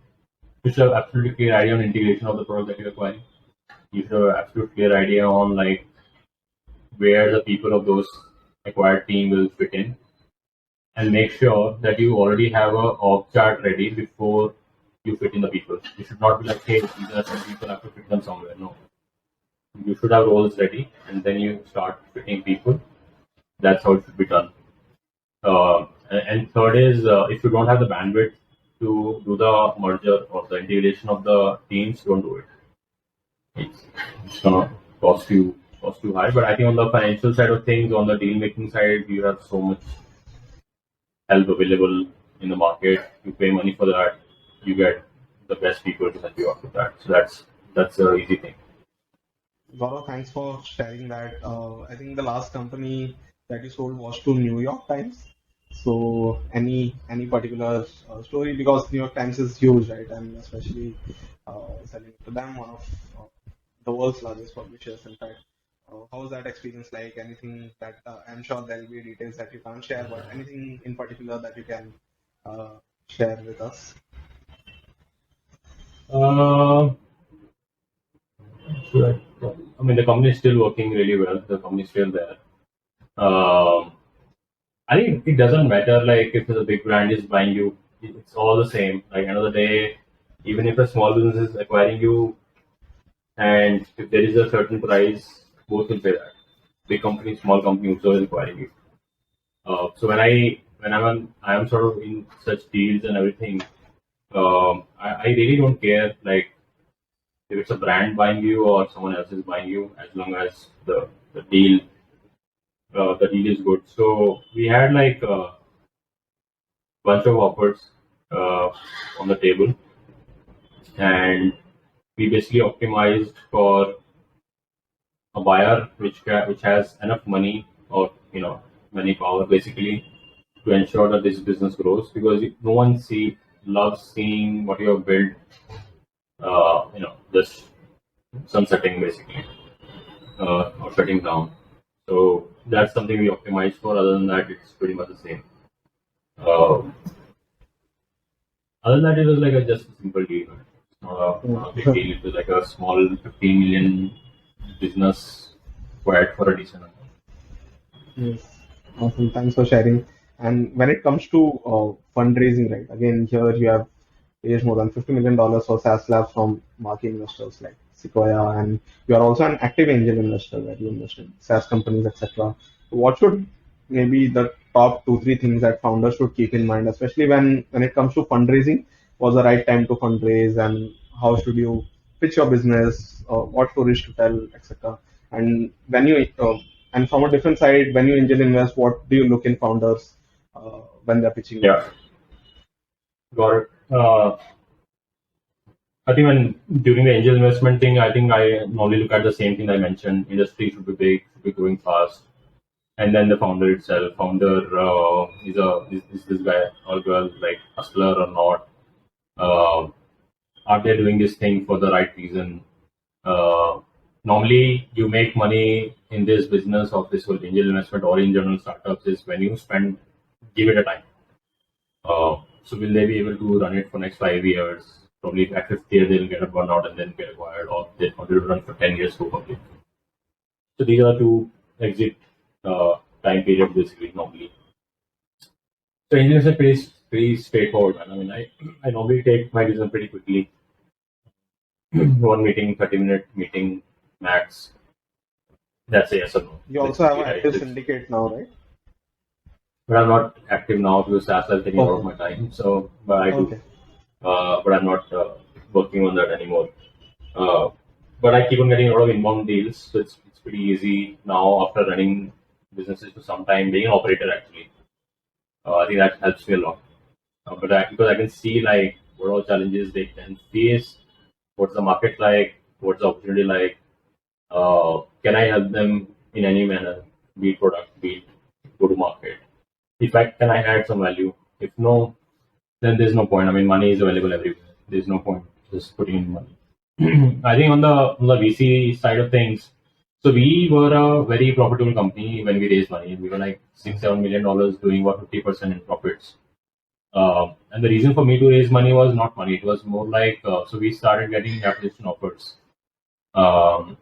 You should have absolutely clear idea on integration of the product that you're acquiring. You should have absolute clear idea on like where the people of those acquired team will fit in. and make sure that you already have a org chart ready before you fit in the people. You should not be like, hey, these are some people, I have to fit them somewhere. No, you should have roles ready, and then you start fitting people. That's how it should be done. And third is, if you don't have the bandwidth to do the merger or the integration of the teams, don't do it. It's, it's gonna cost you high. But I think on the financial side of things, on the deal making side, you have so much help available in the market. You pay money for that, you get the best people to help you out with that. So that's a easy thing. Gaurav, thanks for sharing that. I think the last company that you sold was to New York Times. So any particular story, because New York Times is huge, right? And especially selling to them, one of the world's largest publishers. In fact, how was that experience like? Anything that I'm sure there'll be details that you can't share, but anything in particular that you can uh, share with us? Uh, so I mean, the company is still working really well. The company is still there. Um, I think it doesn't matter like if a big brand is buying you, it's all the same. Like end of the day, even if a small business is acquiring you, and if there is a certain price, both will pay that. Big company, small company, also is acquiring you. So I am sort of in such deals and everything, I really don't care like if it's a brand buying you or someone else is buying you, as long as the deal is good. So we had like a bunch of offers uh, on the table, and we basically optimized for a buyer which has enough money or money power basically to ensure that this business grows, because no one loves seeing what you have built just sunsetting basically, or shutting down. So that's something we optimize for. Other than that, it's pretty much the same. Uh, Other than that, it was like just a simple deal. It's not a big deal. It was like a small 15 million business acquired for a decent amount. Yes, awesome. Thanks for sharing. And when it comes to fundraising, right? Again, here you have raised more than $50 million for SaaS Labs from marquee investors like Sequoia, and you are also an active angel investor where you invest in SaaS companies, etc. What should maybe the top two, three things that founders should keep in mind, especially when it comes to fundraising? Was the right time to fundraise, and how should you pitch your business, what stories to tell, etc. And when you and from a different side, when you angel invest, what do you look in founders when they're pitching you? Yeah, got it. I think when during the angel investment thing, I think I normally look at the same thing I mentioned. Industry should be big, should be growing fast, and then the founder itself. Founder is this guy or girl like hustler or not? Uh, are they doing this thing for the right reason? Uh, Normally, you make money in this business of this whole angel investment or in general startups is when you give it a time. So will they be able to run it for next 5 years? Probably at 50 year they'll get a burnout and then get acquired, or they want to run for 10 years go public. So these are two exit time periods basically normally. So engineers are pretty straightforward, man. I mean, I normally take my decision pretty quickly. One meeting, 30-minute meeting max. That's a yes or no. You also have Basically, an right? active syndicate now, right? But I'm not active now because SaaS is taking a lot of Okay. my time. So, but I do. Okay. But I'm not working on that anymore. Uh, but I keep on getting a lot of inbound deals, so it's pretty easy now after running businesses for some time, being an operator actually. I think that helps me a lot. Because I can see like what all challenges they can face, what's the market like, what's the opportunity like, can I help them in any manner, be it product, be it go to market. If I can I add some value. If no, then there's no point. I mean, money is available everywhere. There's no point just putting in money. I think on the VC side of things, so we were a very profitable company when we raised money. We were like $6-7 million doing about 50% in profits. And the reason for me to raise money was not money. It was more like so we started getting acquisition offers, um,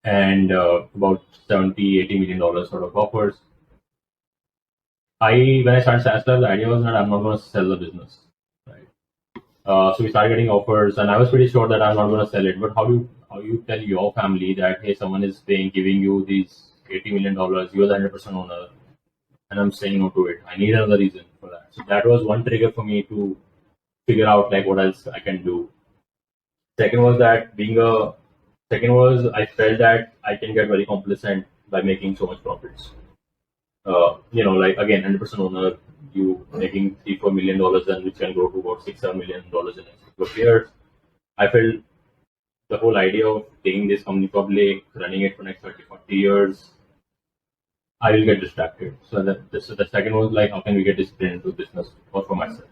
and about 70-80 million dollars sort of offers. when I started SaaS Labs, the idea was that I'm not going to sell the business, right? So we started getting offers, and I was pretty sure that I'm not going to sell it. But how you tell your family that hey, someone is giving you these $80 million, you're the 100% owner, and I'm saying no to it. I need another reason for that. So that was one trigger for me to figure out like what else I can do. Second was that being a second was I felt that I can get very complacent by making so much profits. Like again, 100% owner, you making $3-4 million, then which can grow to about $6-7 million in the next couple of years. I felt the whole idea of taking this company public, running it for next 30-40 years, I will get distracted. So the second was like, how can we get disciplined into business or for myself?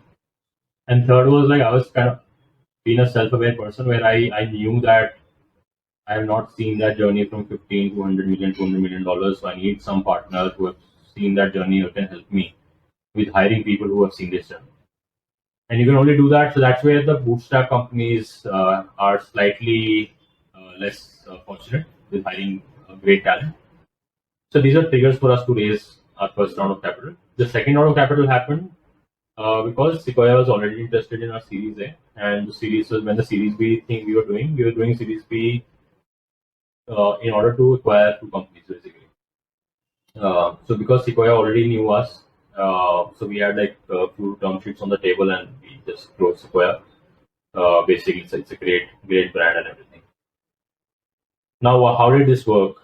And third was like, I was kind of being a self-aware person where I knew that I have not seen that journey from 15 to 100 million, $200 million. So I need some partners who have seen that journey who can help me with hiring people who have seen this journey. And you can only do that. So that's where the bootstrap companies are slightly less fortunate with hiring great talent. So these are triggers for us to raise our first round of capital. The second round of capital happened because Sequoia was already interested in our Series A, and the Series was when the Series B thing we were doing Series B in order to acquire two companies basically. So because Sequoia already knew us, so we had like a few term sheets on the table, and we just closed Sequoia. Basically, it's a great brand and everything. Now, how did this work?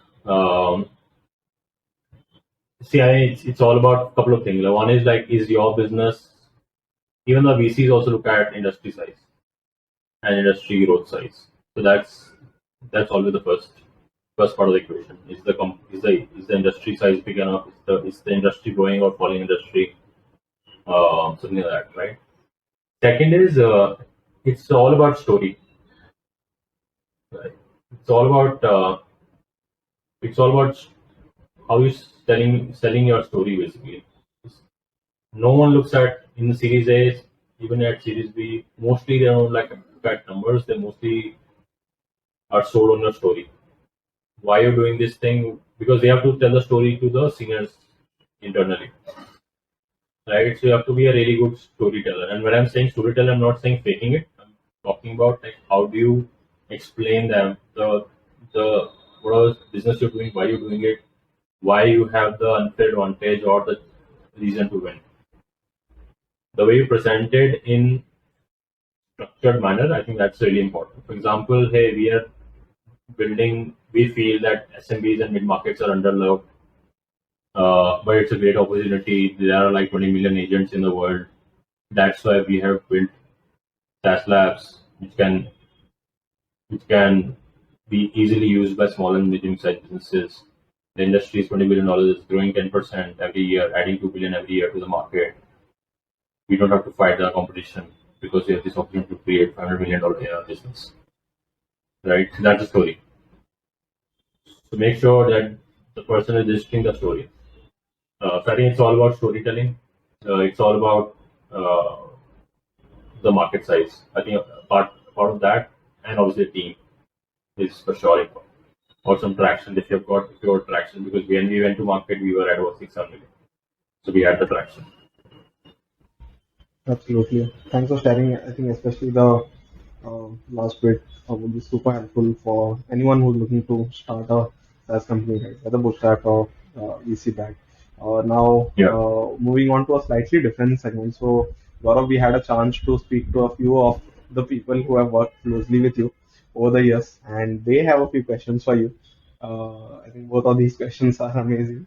It's all about a couple of things. Like, one is like, is your business, even the VCs also look at industry size and industry growth size. So that's always the first part of the equation. Is the industry size big enough? Is the industry growing or falling industry? Something like that, right? Second is it's all about story. Right? It's all about how you selling your story basically. No one looks at in the Series A, even at Series B. Mostly they don't like look at numbers. They mostly are sold on your story. Why you're doing this thing? Because they have to tell the story to the seniors internally, right? So you have to be a really good storyteller. And when I'm saying storyteller, I'm not saying faking it. I'm talking about like how do you explain them the what else business you're doing, why you're doing it, why you have the unfair advantage or the reason to win. The way you present it in structured manner, I think that's really important. For example, hey, we are building. We feel that SMBs and mid markets are underloved, but it's a great opportunity. There are like 20 million agents in the world. That's why we have built SaaS Labs, which can be easily used by small and medium-sized businesses. The industry is $20 billion, is growing 10% every year, adding 2 billion every year to the market. We don't have to fight the competition because we have this opportunity to create $500 million business. Right? So that's the story. So make sure that the person is registering the story. So I think it's all about storytelling. It's all about the market size. I think part of that, and obviously the team is for sure important. Or some traction if you've got traction, because when we went to market we were at about 600 million. So we had the traction. Absolutely. Thanks for sharing. I think especially the last bit would be super helpful for anyone who's looking to start a SaaS company, right? Whether bootstrap or VC back. Now, Yeah. moving on to a slightly different segment. So, Gaurav, we had a chance to speak to a few of the people who have worked closely with you over the years, and they have a few questions for you. I think both of these questions are amazing.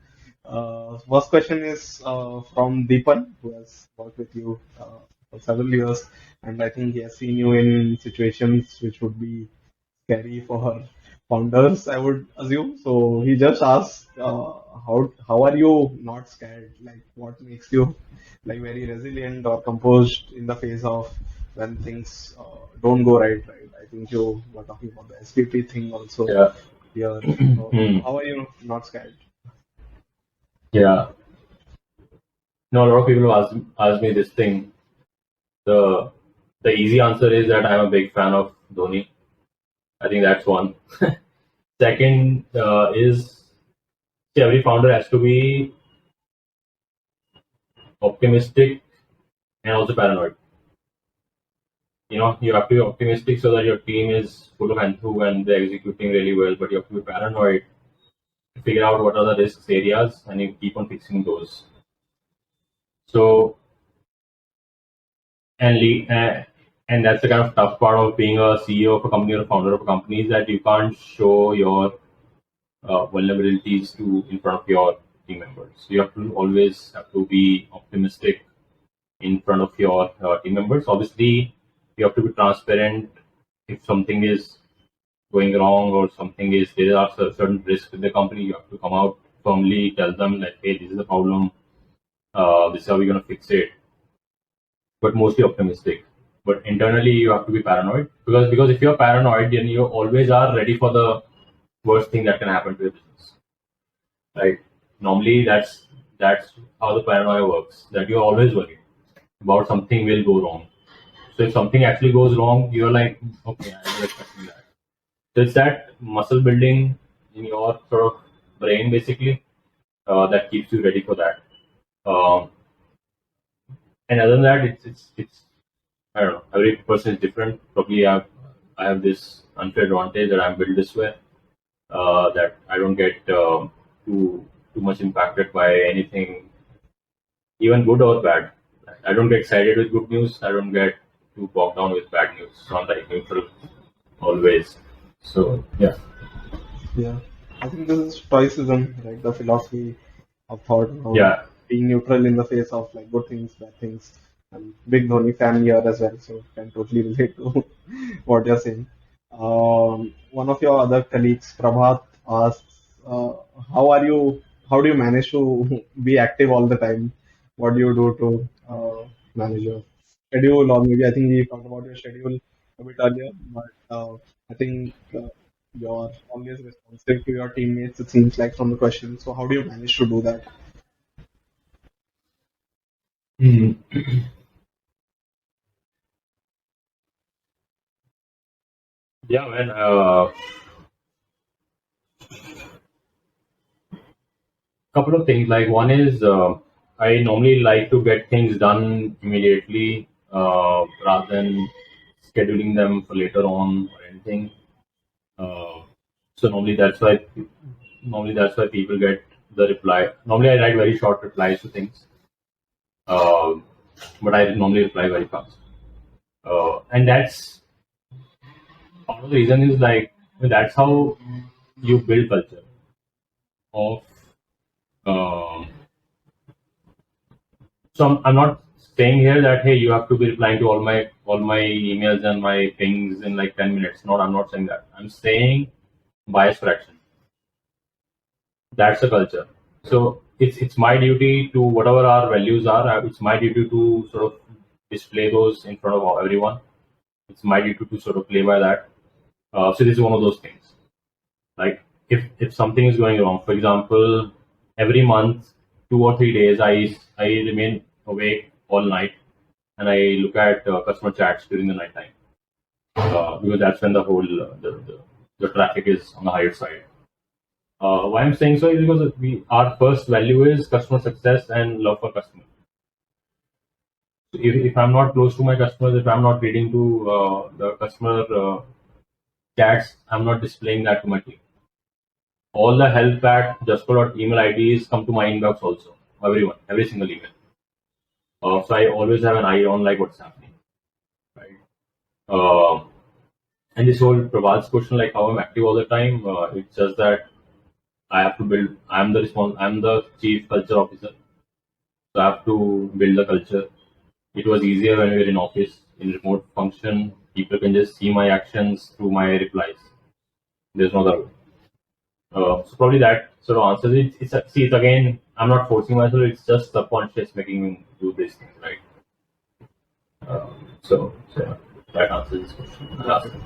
First question is from Deepan, who has worked with you for several years, and I think he has seen you in situations which would be scary for founders, I would assume. So he just asked, how are you not scared? Like, what makes you like very resilient or composed in the face of when things don't go right? Right. I think you were talking about the SPP thing also Yeah. here. How are you not scared? Yeah. No, a lot of people ask me this thing. The the easy answer is that I'm a big fan of Dhoni. I think that's one. Second is, see, every founder has to be optimistic and also paranoid. You have to be optimistic so that your team is full of enthusiasm and they're executing really well, but you have to be paranoid to figure out what are the risks areas and you keep on fixing those. So, and and that's the kind of tough part of being a CEO of a company or a founder of a company is that you can't show your vulnerabilities to in front of your team members. You have to always have to be optimistic in front of your team members. Obviously, you have to be transparent if something is going wrong or something is there are certain risks with the company. You have to come out firmly, tell them that hey, this is the problem. This is how we're going to fix it. But mostly optimistic. But internally, you have to be paranoid because if you're paranoid, then you always are ready for the worst thing that can happen to your business. Right? Normally, that's how the paranoia works. That you're always worried about something will go wrong. So if something actually goes wrong, you're like, okay, I was expecting that. So it's that muscle building in your sort of brain basically that keeps you ready for that. Um, and other than that, it's I don't know. Every person is different. Probably I have this unfair advantage that I'm built this way that I don't get too much impacted by anything, even good or bad. I don't get excited with good news. I don't get too bogged down with bad news. So I'm like neutral always. So yeah. Yeah, I think this is stoicism, right? The philosophy of thought around Yeah. being neutral in the face of like good things, bad things. I'm big Dhoni fan here as well, so can totally relate to what you're saying. One of your other colleagues, Prabhat, asks, "How are you? How do you manage to be active all the time? What do you do to manage your schedule?" Or maybe I think we talked about your schedule a bit earlier, but I think you're always responsive to your teammates. It seems like from the question. So how do you manage to do that? Mhm. Yeah, man. Couple of things. Like one is I normally like to get things done immediately rather than scheduling them for later on or anything. Uh, so normally that's why people get the reply. Normally I write very short replies to things, uh, but I normally reply very fast. And that's part of the reason is like that's how you build culture of. Uh, so I'm not saying here that hey you have to be replying to all my emails and my pings in like 10 minutes. No, I'm not saying that. I'm saying bias fraction. That's the culture. So it's my duty to whatever our values are. It's my duty to sort of display those in front of everyone. It's my duty to sort of play by that. So this is one of those things. Like if something is going wrong, for example, every month, 2 or 3 days, I remain awake all night and I look at customer chats during the night time because that's when the whole the traffic is on the higher side. Why I'm saying so is because our first value is customer success and love for customer. So if I'm not close to my customers, if I'm not reading to the customer chats, I'm not displaying that to my team. All the help at email IDs come to my inbox also. Everyone, every single email. So I always have an eye on like what's happening, right? Uh, and this whole Prabhat's question, like how I'm active all the time, it's just that I have to build. I'm the chief culture officer, so I have to build the culture. It was easier when we were in office. In remote function, people can just see my actions through my replies. There's no other way. So probably that sort of answers it. See, it's again, I'm not forcing myself. It's just subconscious making me do these things, right? So yeah, that answers this question. Last Perfect.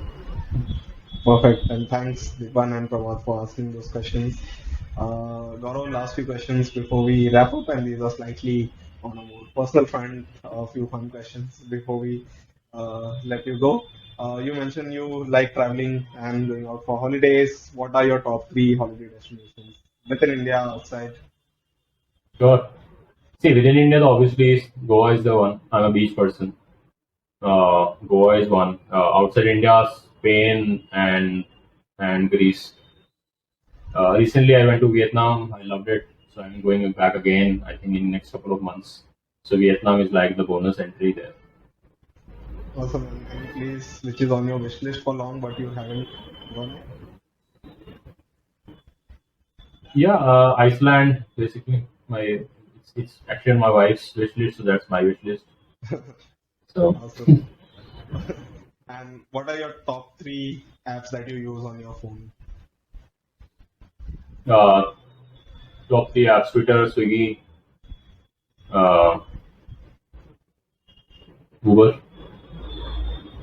Perfect. And thanks, Dipan and Prabhat, for asking those questions. Gaurav, last few questions before we wrap up, and these are slightly on a more personal front, a few fun questions before we let you go. You mentioned you like traveling and going out for holidays. What are your top three holiday destinations within India, outside? sure. See, within India, obviously, Goa is the one. I'm a beach person. Goa is one. Outside India, Spain and Greece. Recently, I went to Vietnam. I loved it. So I'm going back again. I think in the next couple of months. So Vietnam is like the bonus entry there. Awesome. And any place which is on your wish list for long, but you haven't gone yet? Yeah, Iceland basically. It's actually on my wife's wish list, so that's my wish list. So Awesome. And what are your top three apps that you use on your phone? uh, top three apps: Twitter, Swiggy, uh, Uber.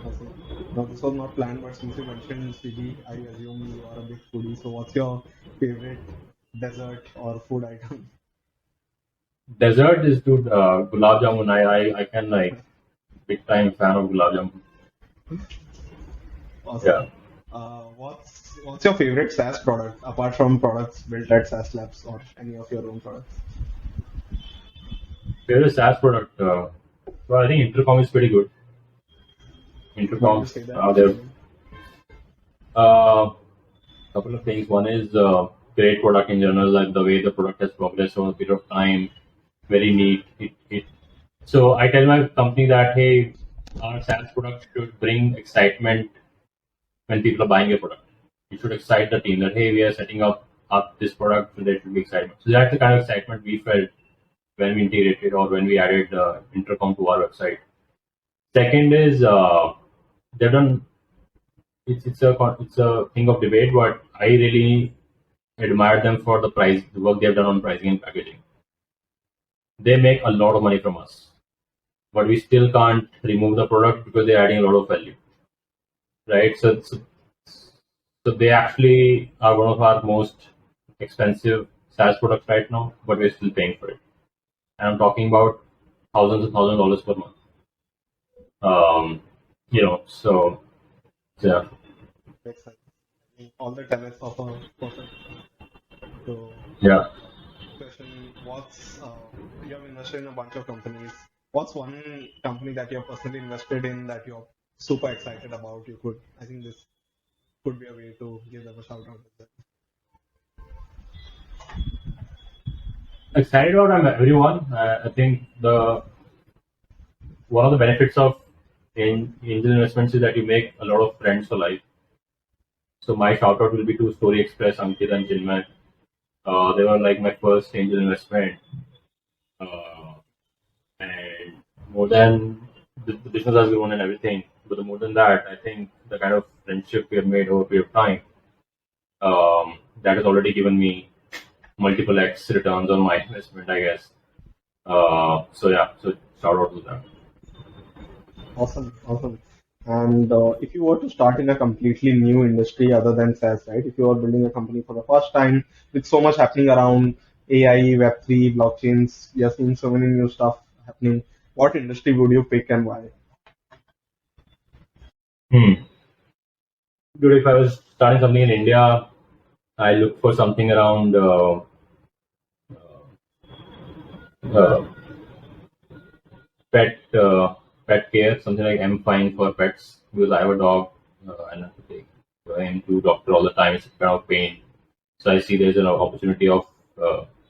Awesome. Now, this was not planned, but since you mentioned Swiggy, I assume you are a big foodie. So, what's your favorite dessert or food item? Dessert is good. Gulab jamun. I can like big time fan of gulab jamun. Yeah. Awesome. What's your favorite SaaS product apart from products built at SaaS Labs or any of your own products? Favorite SaaS product. Well, I think Intercom is pretty good. Why do you Intercoms say that? are there. Couple of things. One is great product in general, like the way the product has progressed over a period of time. Very neat. So I tell my company that hey, our SaaS product should bring excitement when people are buying a product. It should excite the team that hey, we are setting up this product, so there should be excitement. So that's the kind of excitement we felt when we integrated or when we added Intercom to our website. Second is they've done it's a thing of debate, but I really admire them for the work they've done on pricing and packaging. They make a lot of money from us, but we still can't remove the product because they're adding a lot of value, right? So they actually are one of our most expensive SaaS products right now, but we're still paying for it. And I'm talking about thousands and thousands of dollars per month. Um, so yeah. Makes sense. All the tenets of a perfect. So, Yeah. question: you have invested in a bunch of companies? What's one company that you're personally invested in that you're super excited about? I think this could be a way to give them a shout out. Excited about everyone. I think the one of the benefits of angel investments is that you make a lot of friends for life. So my shout out will be to Story Express, Ankit and Chinmay. They were like my first angel investment, uh, and more than the business has grown and everything. But more than that, I think the kind of friendship we have made over a period of time that has already given me multiple X returns on my investment, I guess. So yeah, so shout out to them. Awesome, awesome. And if you were to start in a completely new industry other than SaaS, right? If you are building a company for the first time with so much happening around AI, Web3, blockchains, you're seeing so many new stuff happening. What industry would you pick and why? Hmm. Dude, if I was starting something in India, I look for something around uh, pet pet care, something like M Fine for pets because I have a dog and I have to take him to doctor all the time. It's kind of pain. So I see there's an opportunity of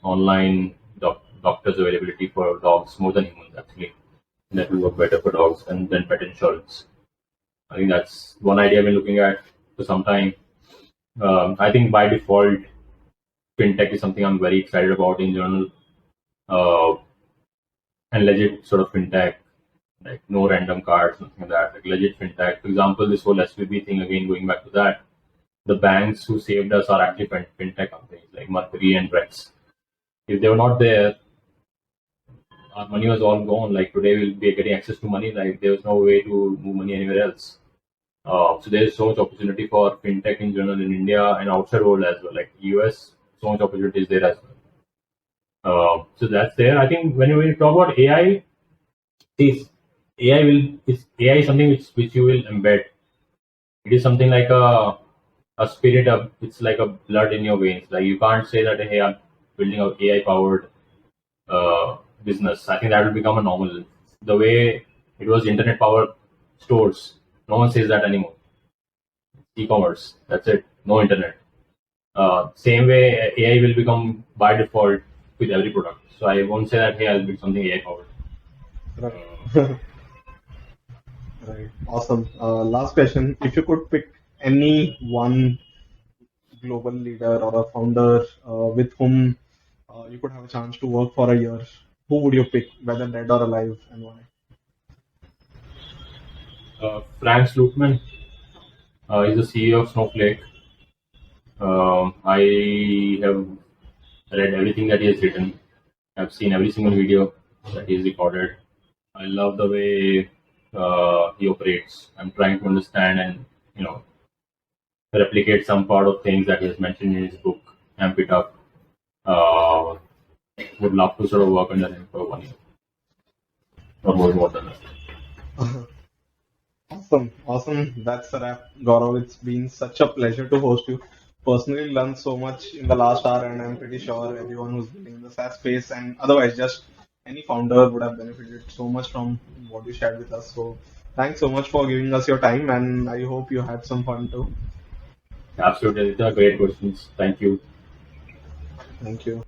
online doctors availability for dogs more than humans actually. That will work better for dogs and than pet insurance. I think that's one idea I've been looking at for some time. I think by default, fintech is something I'm very excited about in general. Uh, and legit sort of fintech, like no random cards, nothing like that. Like legit fintech. For example, this whole SVB thing again, going back to that, the banks who saved us are actually fintech companies like Mercury and Brex. If they were not there, our money was all gone. Like today, we'll be getting access to money. Like there was no way to move money anywhere else. So there's so much opportunity for fintech in general in India and outside world as well. Like US, so much opportunities there as well. So that's there. I think when you talk about AI, see, AI is something which you will embed. It is something like a spirit of it's like a blood in your veins. Like you can't say that hey, I'm building a AI powered uh, business. I think that will become a normal. The way it was internet powered stores, no one says that anymore. E-commerce, that's it. No internet. Same way AI will become by default with every product. So I won't say that hey, I'll build something AI powered. Right. Right. Awesome. Last question. If you could pick any one global leader or a founder with whom you could have a chance to work for a year, who would you pick, whether dead or alive, and why? Frank Slootman is the CEO of Snowflake. I have read everything that he has written. I've seen every single video that he's recorded. I love the way he operates. I'm trying to understand and replicate some part of things that he has mentioned in his book, Amp It Up. Uh, would love to sort of work under him for 1 year or more than that. Awesome, awesome. That's a wrap, Gaurav. It's been such a pleasure to host you. Personally, learned so much in the last hour, and I'm pretty sure everyone who's been in the SaaS space and otherwise just any founder would have benefited so much from what you shared with us. So, thanks so much for giving us your time, and I hope you had some fun too. Absolutely, these are great questions. Thank you. Thank you.